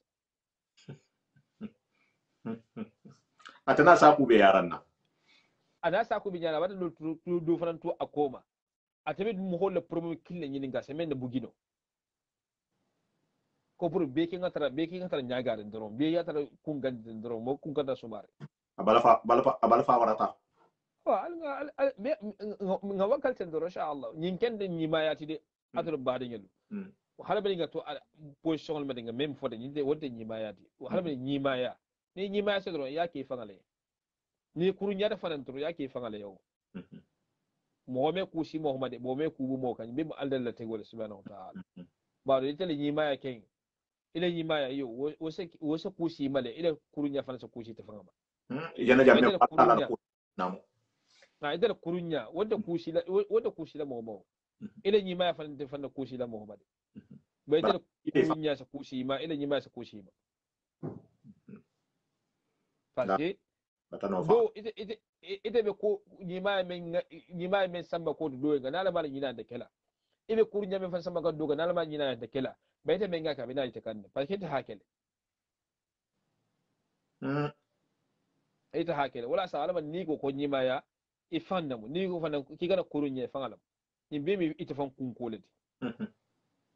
atana saku be yaranna ana saku be nyana bata do fanantu akoma atabe mo hola problem killing yini ga semen de bugino ko pour beki ngatra nyaga den doron be yatara kungan den doron mo kunganda sumare abala fa warata nga wakal ten doron insha Allah nyin kende nyima yati de atro baade ngel hala bari nga to position ma de nga même fode nyi de wonte nyima yati hala bari nyima ya ni nyima ya sedro ya ke fangale ni kuru nyada fanan to ya ke fangale yow mo me ku si muhammad mo me ku mo kan be aldal la tegol subhanahu wa ta'ala ba do itele nyima ya ken ile nyima ya yo wose ku si male ile kuru nya fanan so ku si te fangama yana jamme ala ko namo na idal kurunya wanda kushi la mo ile nyima ya fanan te fanan kushi la muhammad bai idal kurunya sa kushi ma ile nyima sa kushi ma parce do ite be ko nyima men samba ko do ga nala mala nyina da kala ibe kurunya men fan samba ko do ga nala mala nyina da kala bai ite men ga ka bina ite kan parce que ta hakele ita hakele wala sa alama ni ko nyima ya ifanda mu ni ko fana ki gana kurunya fangalam imbe mi ite fan kun koleti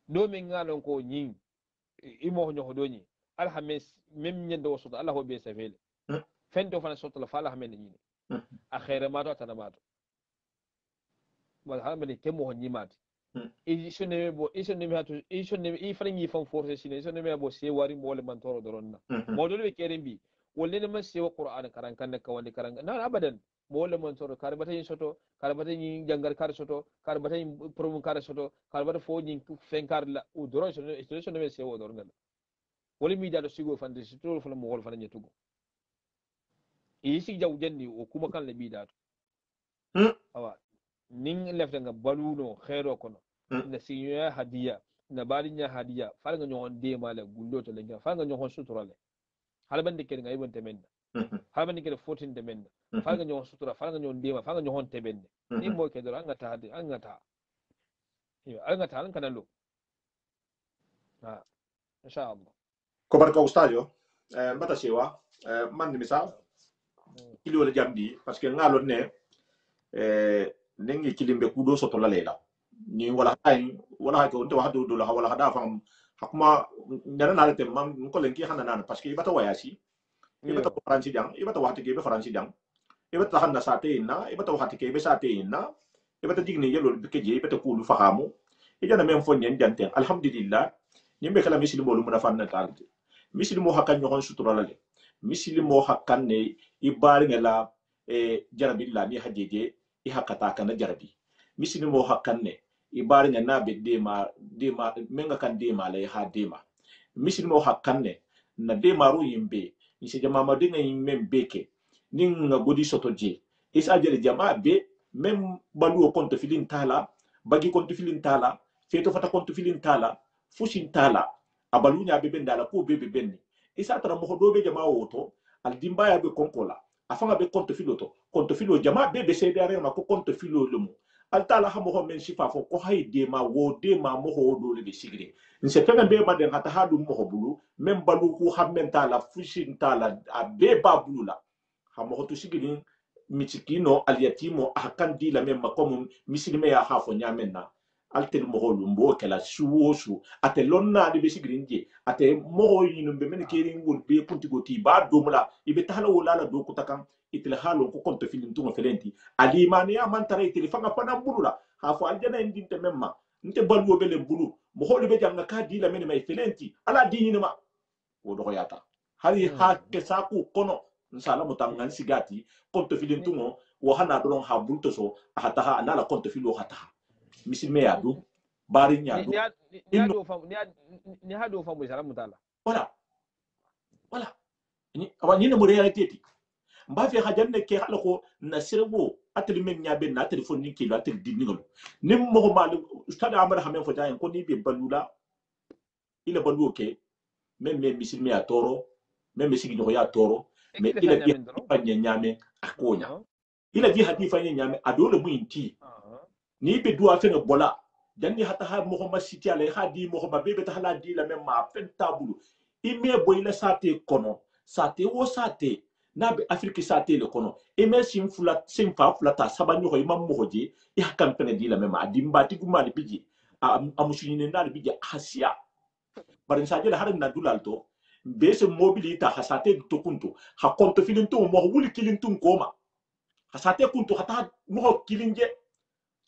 do min ngalon ko nyin imo nyo hodoni alhamis mem nyendo so Allah ho be sefele fendo fana sotla fala hamen nyini akhira ma to tanamato wal hamani kemo ho nyimati isone me hatu isone i fana nyi fan force sine isone me bo se wari mo le man toro doronna mo do be kerembi wolle ne man se wa qur'an karan kan ka wandi karan na abadan mo le man toro kar bata yin soto kar bata yin jangar kar soto kar bata yin promun kar soto kar bata fo yin fen kar la o doron so ne me se wa doronna wala mi da do sigo fande si toro fana mo wol fana nyetugo isi jaw janni o kuma kan le bi da awa nin lefta nga baluno khairo kono na sinya hadiya na barinya hadiya fal nga nyon de mala gullo to lenga fal nga nyon suturale halban de ken nga ibon temenna halban de ken 14 temenna fal nga nyon sutura fal nga nyon de ma fal nga nyon tebenne ni mo ke do anga ta hadi anga ta yo anga ta lan kanalo insha Allah ko barka ustajo mbata sewa man misa kilo le jambi parce que ngalo ne nengi kilimbe kudo soto la lela ni wala hay ko nte wahdo do la wala hada fam hakuma ndana na te mam ko len ki hana nan parce que ibata wayasi ibata faransi dang ibata wahti ke be faransi dang ibata hanna sate na ibata wahti ke be sate na ibata digni yelo ke je ibata kulu fahamu ijana men fo nyen jante alhamdulillah nimbe kala mislimo lu muna fanna talde mislimo hakkan nyon sutura la le mislimo hakkan ne ibari ngala jarabilla ni hajeje i hakata kana jarabi misini mo hakanne ibari nga nabe dema menga kan dema lay ha dema misini mo hakanne na dema ru yimbe ise jama ma dinga yimbe beke ninga godi soto je isa jere jama be mem balu konto filin tala bagi konto filin tala feto fata konto filin tala fushin tala abalu nya be bendala ko be benni isa tara mo do be jama woto al dimba ya be konkola afanga be konto filo jama be sede are ma ko konto filo lumu altala ha mo men sifa fo ko hayde ma wo de ma mo ho do le be sigre nse tanga be ma den hata hadu mo ho bulu men balu ku hammen tala fushin tala be ba bulu la ha mo to sigri mitikino aliatimo akan dila men ma ko misilime ya ha fo nyamenna altel mo ho lumbo kala suwosu ate lonna de be sigri nje ate mo ho yinu be men keri ngol be puntigo ti ba domla ibe tala wala la do kutakan itil halo ko konto filin tungo felenti alimani ya man tare itil fanga pana bulula ha fo aljana indinte memma nte balwo bele bulu mo holi be janga ka dila men may felenti ala dini ma wo do yata hari ha kesaku kono nsala mutangan sigati konto filin tungo wo hana doron ha bulto so hata ha anala konto filo hata misilme yadu bari nyadu ni hado famu sala mutala wala ni awani ne mo reality ti mba fi hajanne ke halako na sirbo ateli men nyabe na telefon ni kilo ateli diningolo nim mo ma ustad amara hamen fo jayen ko ni be balula ile balu ke même misilme ya toro même sigi no ya toro mais il a dit fanya nyame akonya il a dit hadi fanya nyame adole mu inti ni be duwa fe no bola danni hata ha mo city ala hadi mo ba bebe ta hala di la même ma fen tabulu ime boyla sate kono sate wo sate na be afrique sate le kono ime simfa fula ta sabanyo ko imam mo hoje e hakam pene di la même adi mbati guma ni biji amushini na ni biji hasia barin saje la harin na dulalto bese mobilita hasate to kuntu ha konto filintu mo wuli kilintu koma hasate kuntu hata mo kilinje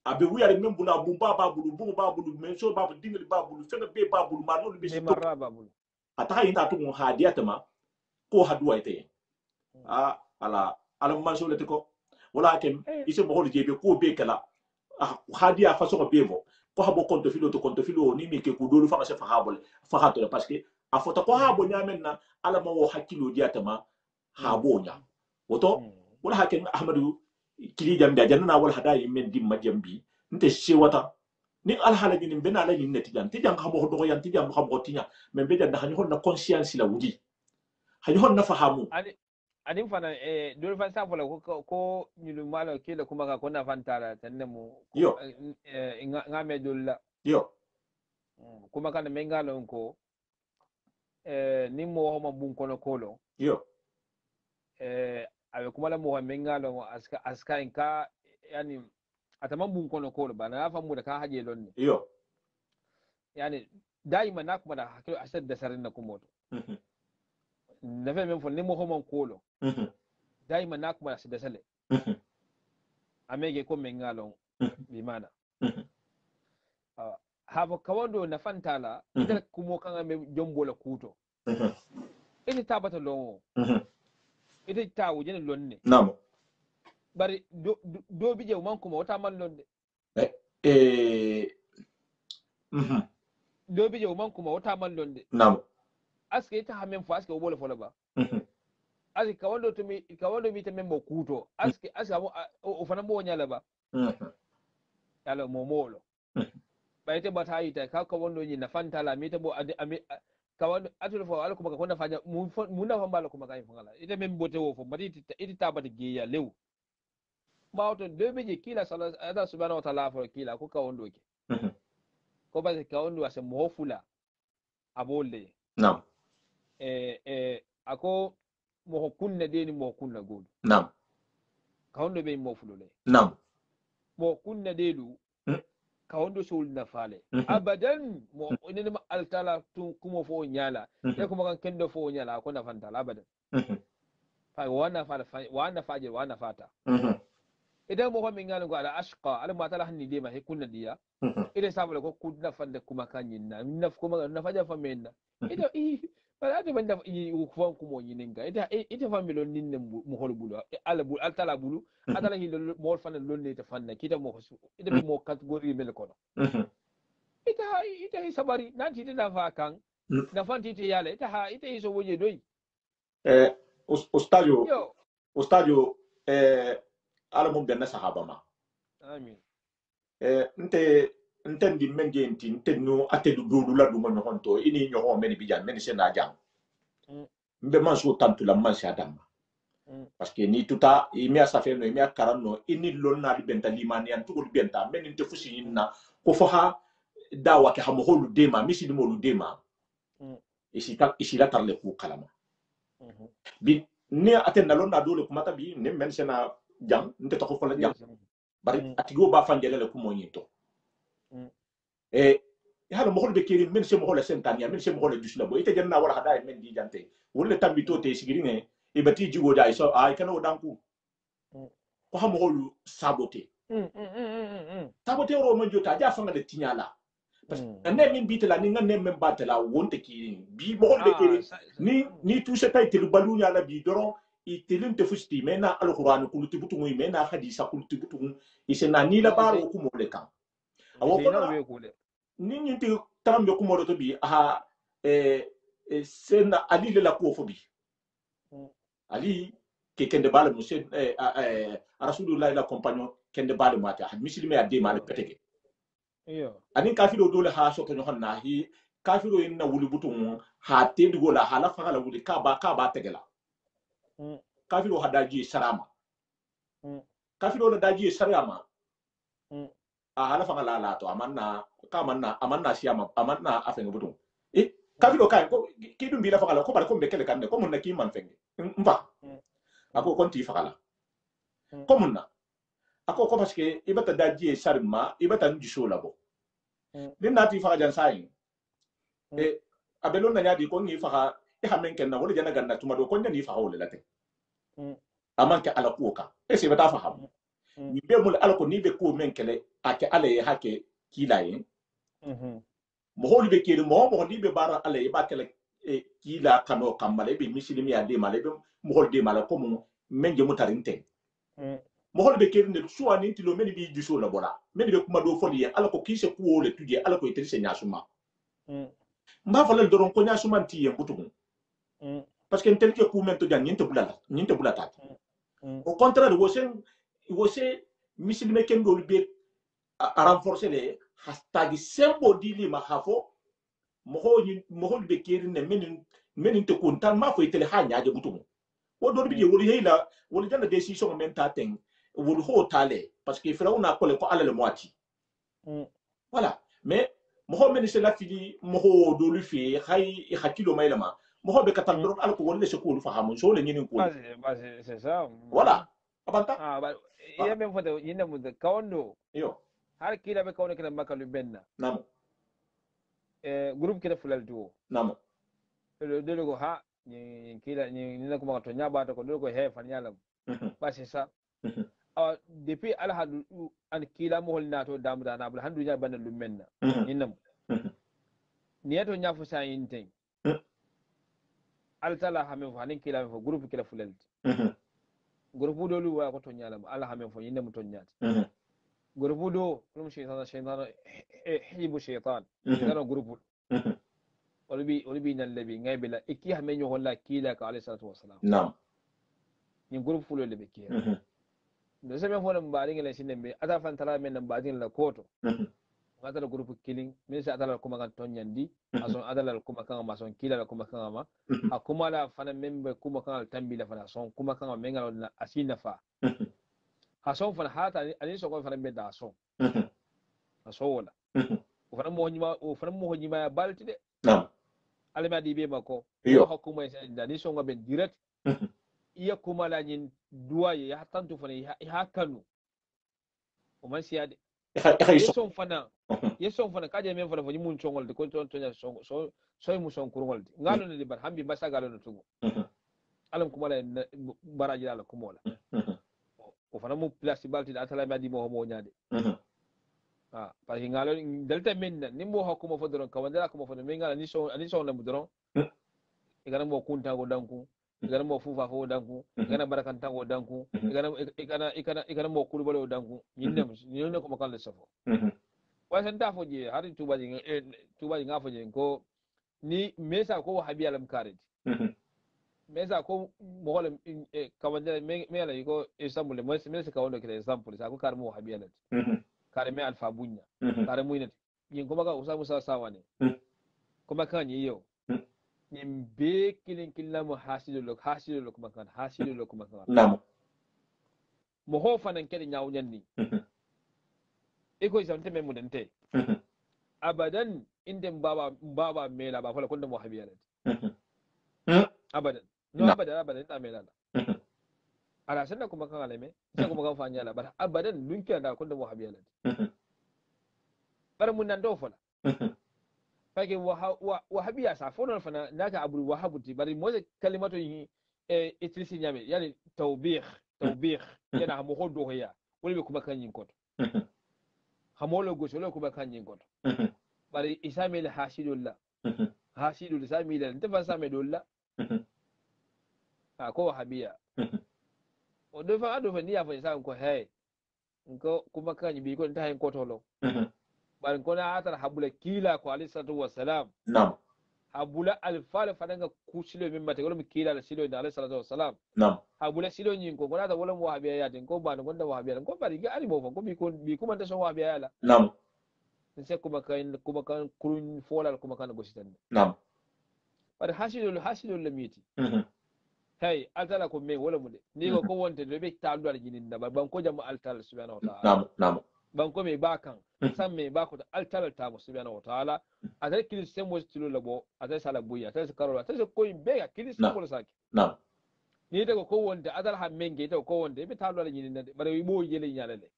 abe wuyare membuna bumba babulu menso babu dingli babulu fena be babulu manolu be si marra babulu ata inta to mo hadiatama ko haduwa ite ala manso le ko wala ken ise mo holje be ko be kala hadia façon ko be mo ko habo konto filo ni mi ke ku dolu fa se fa habole fa hato parce que a fota ko habo nyamen na ala ma wo hakilo diatama habo nya woto wala haken ahmadu kili jambi janna wala hadayi men dimma jambi nte sewata ni alhala ni bena la ni netijan tijan habo do yan tijan habo tinya men be janda hani honna conscience la wudi hani honna fahamu adin fana dole fa sa fola ko nyulu malo kila kuma ka kona fantara tanne mu yo ngame dolla yo kuma kana mengalo ko ni mo homa bun kono kolo yo abe kuma la mo mengalo aska inka yani atama bun kono kolo bana afa mu da ka haje lonne yo yani daima na kuma da hakilo asad da sarin na kuma na fe men fo ni mo homa kolo daima na kuma asad da sale amege ko mengalo bi mana habo kawando na fantala ita kumo kan me jombola kuto ita tabata longo ita ta wujene lonne namo bari do bije man kuma wata man londe do bije man kuma wata man londe namo aske ita hamen fo aske obola fola ba aske kawando mi ta membo kuto aske o fana mo nyala ba yalo momolo bayte bata yita ka wando ni na fantala mi ta bo kawando atul fo ala kuma ka kona faja mu na fambala kuma ka fangala ite men bote wo fo mati ite tabata geya lew mawto debeje kila sala ada subhanahu wa ta'ala fo kila ko kawando ke ko ba ka wando ase mo fula abole nam ako mo kunna deni mo kunna godu nam kawando be mo fulule nam mo kunna dedu kawando sul na fale abadan mo ni ma altala tu kuma fo nyala e kuma kan kendo fo nyala ko na fantala abadan fa wana fata idan mo min ngalo ala ashqa ala ma tala hanni de ma he kunna diya ida sabala ko kudna fande kuma kanyin na naf kuma na faja famenna ida bala de banda ko mo yininga ida familo ninne mo holbulo ala bul altala bulu adala hi mo fan lonne te fanna kita mo ida be mo category mel kono ita sabari nanti ita fa kan na fanti te yale ita iso woje doy ustadio ala mum benna sahaba ma amin nten di menje nten no atedu dodu la duma no honto ini nyoho meni bijan meni sena jam mbe man so tantu la man sha dam parce que ni tuta imi asafe no imi akaranno ini lonna di benta limani an tugul benta meni nte fusi inna ko faha dawa ke hamo holu dema misi di molu dema isila tarle ku kalama bi ne atenna lonna dole kumata bi ne men sena jam nte to ko la jam bari atigo ba fanjele le kumo nyito hala mo holbe kiri men se mo hola sentania men se mo hola dusla bo ite janna wala hada men di jante wolle tambi to te sigirine e bati jigo dai so ay kana odanku ko ha mo holu sabote sabote ro mo jota ja fanga de tinyala parce que ne min bitela ni ngane men batela wonte ki bi mo be ke ni tout ce tay te balu nya la bi doron itelin te fusti mena alquran kuluti butu muy mena hadisa kuluti butu isena ni la baro ku mo le kan awo ko ni ni te tambe ku mo to bi ha sena ali le la ko fo bi ali ke kende bala monsieur rasulullah la compagnon kende bala mata muslimi ade ma le peteke ani kafiro dole ha so to na hi kafiro in na wuli butum ha te digo la hala fa la wuli ka ba tegela kafiro hadaji sarama kafiro la daji sarama a hala fa la to amanna siama amanna afenga butum kafiro kai ko ki dum bi la fa la ko bar ko be kele kan ko mun na ki man fenge mfa ako konti fa la ko mun na ako ko parce que ibata daji sarma ibata njiso labo din nati fa jan sai abelon na nyadi ko ngi fa ha men ken na wala jana ganna tuma do ko nyani fa hawle late amanke ala kuoka se bata fa ham ni be mul ala ko ni be ko men kele ake ala ye hake kilaye mo holi be kele mo ni be bara ala ye ba kele kila kano kamale be misilimi ade male be mo hol de mala ko mo men je mutarinte mo hol be kele ne suwa ni tilo men bi juso la bora men be kuma do foli ala ko kise ko le tudie ala ko itri se nyasuma mba fa le doron ko nyasuma ti ye butugu parce que ntel ke ku men to jan nyinte bulata au contraire wose misilime ken do be a renforcer les hashtag sembo dili ma hafo mo be keri ne menin te kuntan ma fo itele ha nyaaje butugu o do bi woli heila woli jana decision men ta ten woli ho tale parce que firawna ko le ko ala le moati voilà mais mo men se la fili mo do lu fi hay hakilo maylama mo be katal dron ala ko wolle se ko lu fahamu so le nyinin ko c'est ça voilà abanta iya men foto yinna mu da kawando yo har kila be kawno kila makalu benna nam groupe kila fulal duo nam dole ko ha ni kila ni na kuma to nyaba to ko dole ko he fan yalam ba c'est ça depuis alhadu an kila mo holna to damuda na bul handu nya banna lu menna yinna ni to nya fu sa yinte altala ha men fa ni kila fo groupe kila fulal groupe do lu wa ko to nyalam ala ha men fo yinde mu to nyaati groupe do dum shaytan hibu shaytan dano groupe olbi nan lebi ngay bila ikki ha men yo holla kila ka alayhi salatu wassalam nam ni groupe fulo lebe ki do se men fo nam baari ngel sinembe ata fan tala men nam baadi la koto ngata groupe killing men sa atala kuma kan to nyandi ason adala kuma kan ma son kila kuma kan ma akuma la fana membe kuma kan tambila fana son kuma kan men ngal asina fa ason fana hata ani so ko fana be da son aso wala o fana mo honyima ya balti de nam alima di be mako ko kuma da ni so ngabe direct iya kuma la nyin duwaye ya tantu fana ya kanu o man siade yeson fana kaje men fana fo mun chongol de ko to nya so mu son kurngol de ngalo ne bar hambi basa galo no tugo alam kuma la baraji ala kuma la o fana mu place balti atala ma di mo nyaade parce que ngalo delta men ni mo hakuma fo doron kawandala kuma fo men ngala ni so na doron igana mo kunta go danku igana mo fufa fo danku igana barakan tango danku igana mo kulubalo danku nyinde ko makal safo wa san ta fo je har tubaji nga fo je ko ni mesa ko habi alam karid mesa ko mo wala kawandala me la ko example mo mesa ka wondo kile example sa ko kar mo habi alat kare me alfa bunya kare mu inati yin ko maka usamu sawane ko maka ni yo yin be kilin mu hasilu lok makan nam mo ho fanan kede nyaaw nyanni e ko isam teme mu dente abadan indem baba mela ba fala ko mo habiyalat abadan no abadan ta mela ala sanna kuma kan alame sai kuma kan fanya la bar abadan dunkiya da ko mo habiyalat bar mun nan do fala fake wahabiya sa fono fana naka abul wahabuti bari mo kalimatu yi itlisi nyame yani tawbih yana hamo hodo hoya wala be kuma kan yin koto hamolo go solo kuma kan yin koto bari isami la hasidullah hasidul isami la ntefa sami dulla ko wahabiya o do fa ado fa ni afa isam ko hey ko kuma kan bi ko ta hen ko tolo bari ko na atar habula kila ko alayhi salatu wassalam nam habula alfal fadanga kusilo min mate wala mi kila la silo da alayhi salatu wassalam nam habula silo nyin ko na da wala wahabiya ya tin ko ba no gonda wahabiya ko bari ga ari bo ko bi ko man ta so wahabiya la nam nse kuma kan kurun folal kuma kan gositan nam bari hasidul lamiti hey altala ko me wala mude ni ko wonte do be taandu al jinin da ban ko jam altala subhanahu wa ta'ala nam ban ko me bakan sam me bako da altala ta subhanahu wa ta'ala ata kilistem mo stilo labo ata sala buya ata karola ata ko be ya kilistem mo saki nam ni de ko wonte adal ha menge to ko wonte be taandu al jinin da bare ibo yele nyalale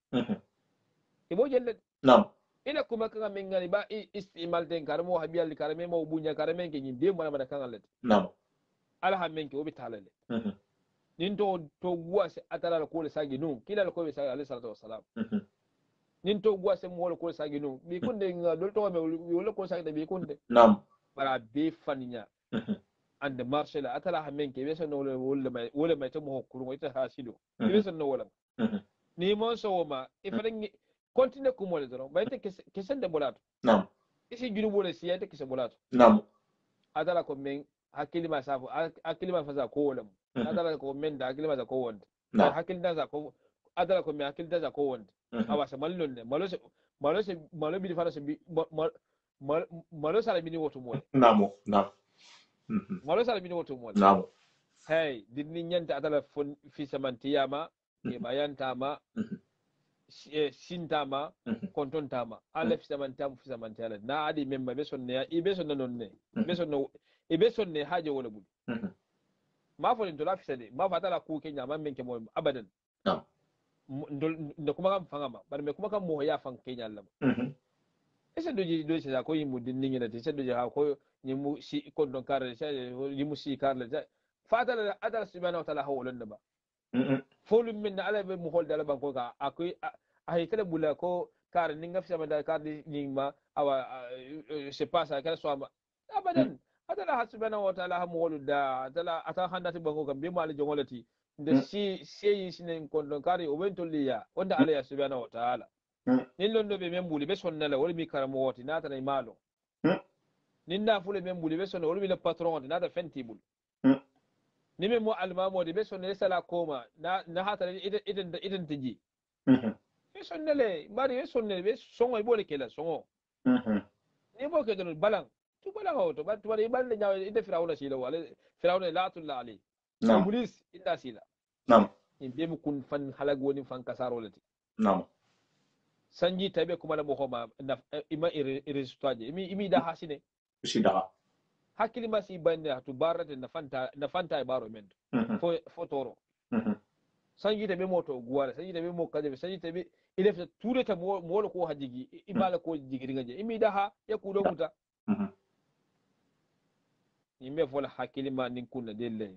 ibo jelle nam ina kuma kan men ngani ba istimal den karamo habiyal karame mo bunya karame ke nyi de mo na kan alati nam alha menke obi talale nin to guwa se atala ko le sagi nu kila ko be sagi alayhi salatu wassalam nin to guwa se mo ko le sagi nu bi kunde nga dol to me wala ko sagi bi kunde nam bara be faninya and marshal atala ha menke be so no wala mai to mo kuru ita hasido be so no wala ni mo so ma ifadan continue ko mo le do bayte kesen de bolato nam isi junubo le siyate kesen bolato nam atala ko men hakili ma safu hakili ma fasa ko wala adala ko men da hakili ma za ko wonde hakili da za ko adala ko men hakili da za ko wonde awa sa mallon ne malo bi fara se bi malo sala bi ni woto mo namo nam malo sala bi ni woto mo nam hey dinni nyanta adala fon fi samantiyama e bayantama sintama kontontama ala fi samantiyala na adi memba be sonne ibe sonne nonne be sonne ibe sonne haje wala bul ma fo ndo la fisade ma fa tala ku kenya ma men ke mo abadan ndo kuma kam fangama bar me kuma kam mo ya fang kenya Allah ese do sa ko yimu din ningi na te se do ha ko yimu si ko don kar se yimu si kar la fa tala adal subhanahu wa ta'ala hawlan ba folum min ala be mo hol dala banko ka akoy ay kala bula ko kar ninga fi sama da kar ni ma awa c'est pas ça kala so abadan atala subhanahu wa ta'ala mo hol da atala ata handati banko kam be mal jongolati de si sinen ko don kar o bento liya wanda ala subhanahu wa ta'ala nin londo be membuli be sonnala wala mi karamo woti nata nay malo nin na fule membuli be sonna wala mi le patron woti nata fentibul ni me mo almamo de be sonne sala koma na hata idan tiji be sonnele bari be sonne be songo e bole kela songo ni bo ke don balang tu balang auto bat wala balle nyaw ide firawna sila wala firawna la tulla ali iblis inda sila nam be mu kun fan halagoni fan kasaro lati nam sanji tabe kuma la bohoma na ima iristwaje imi da hasine sida hakili masi bande to barate na fanta e baro men fo toro sanji tabe moto guwala sanji tabe mo kaje sanji tabe ile fa tureta mo ko hajigi ibala ko jigiri ngaje imi da ha ya kudo muta yimbe fola hakili ma nin kunna delle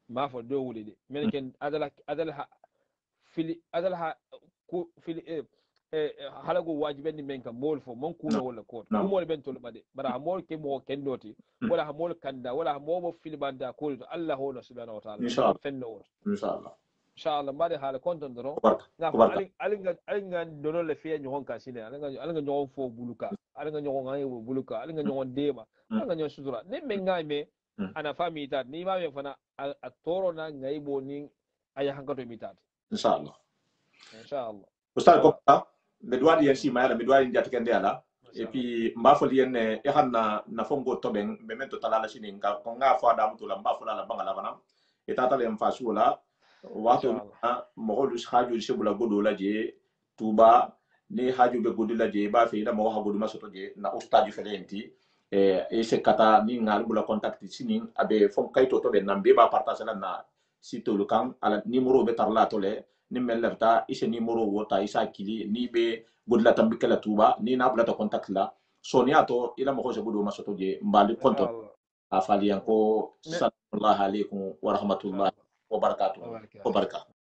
ma fo do wulide men ken adala ku fili halago wajiben men kam mol fo mon kuno wala ko mol ben tol bade bara mol ke mo kendoti wala mol kanda wala mo fili banda ko to Allah ho subhanahu wa ta'ala fenno inshallah bade hala konton doro na alinga dono le fiya nyon ka sine alinga nyon fo buluka alinga nyon ngai buluka alinga nyon dema alinga nyon sudura ne men ngai me ana fami ta ni ma me fana a toro na ngai boni aya hankato mitat inshallah Ustaz ko be doit yen si mayala be doit yen jatikende ala et puis mba fo yen e hanna na fongo to ben be men to talala sini nga ko nga fo adam to la mba fo la bangala bana et tata le mfasu la wato mo lu haju se bula godo la je tuba ni haju be godo la je ba fe ida mo ha godo masoto je na ustadi felenti e se kata ni ngal bula contact sini abe fon kayto to be nambe ba partager la na sito lu kan ala numéro be tarla to le ni mellerta ise numéro wota isa kili ni be godla tambikala tuba ni na bula to contact la soniato ila mo ko godo masoto je mbali konto afali yanko sallallahu alaikum wa rahmatullahi wa barakatuh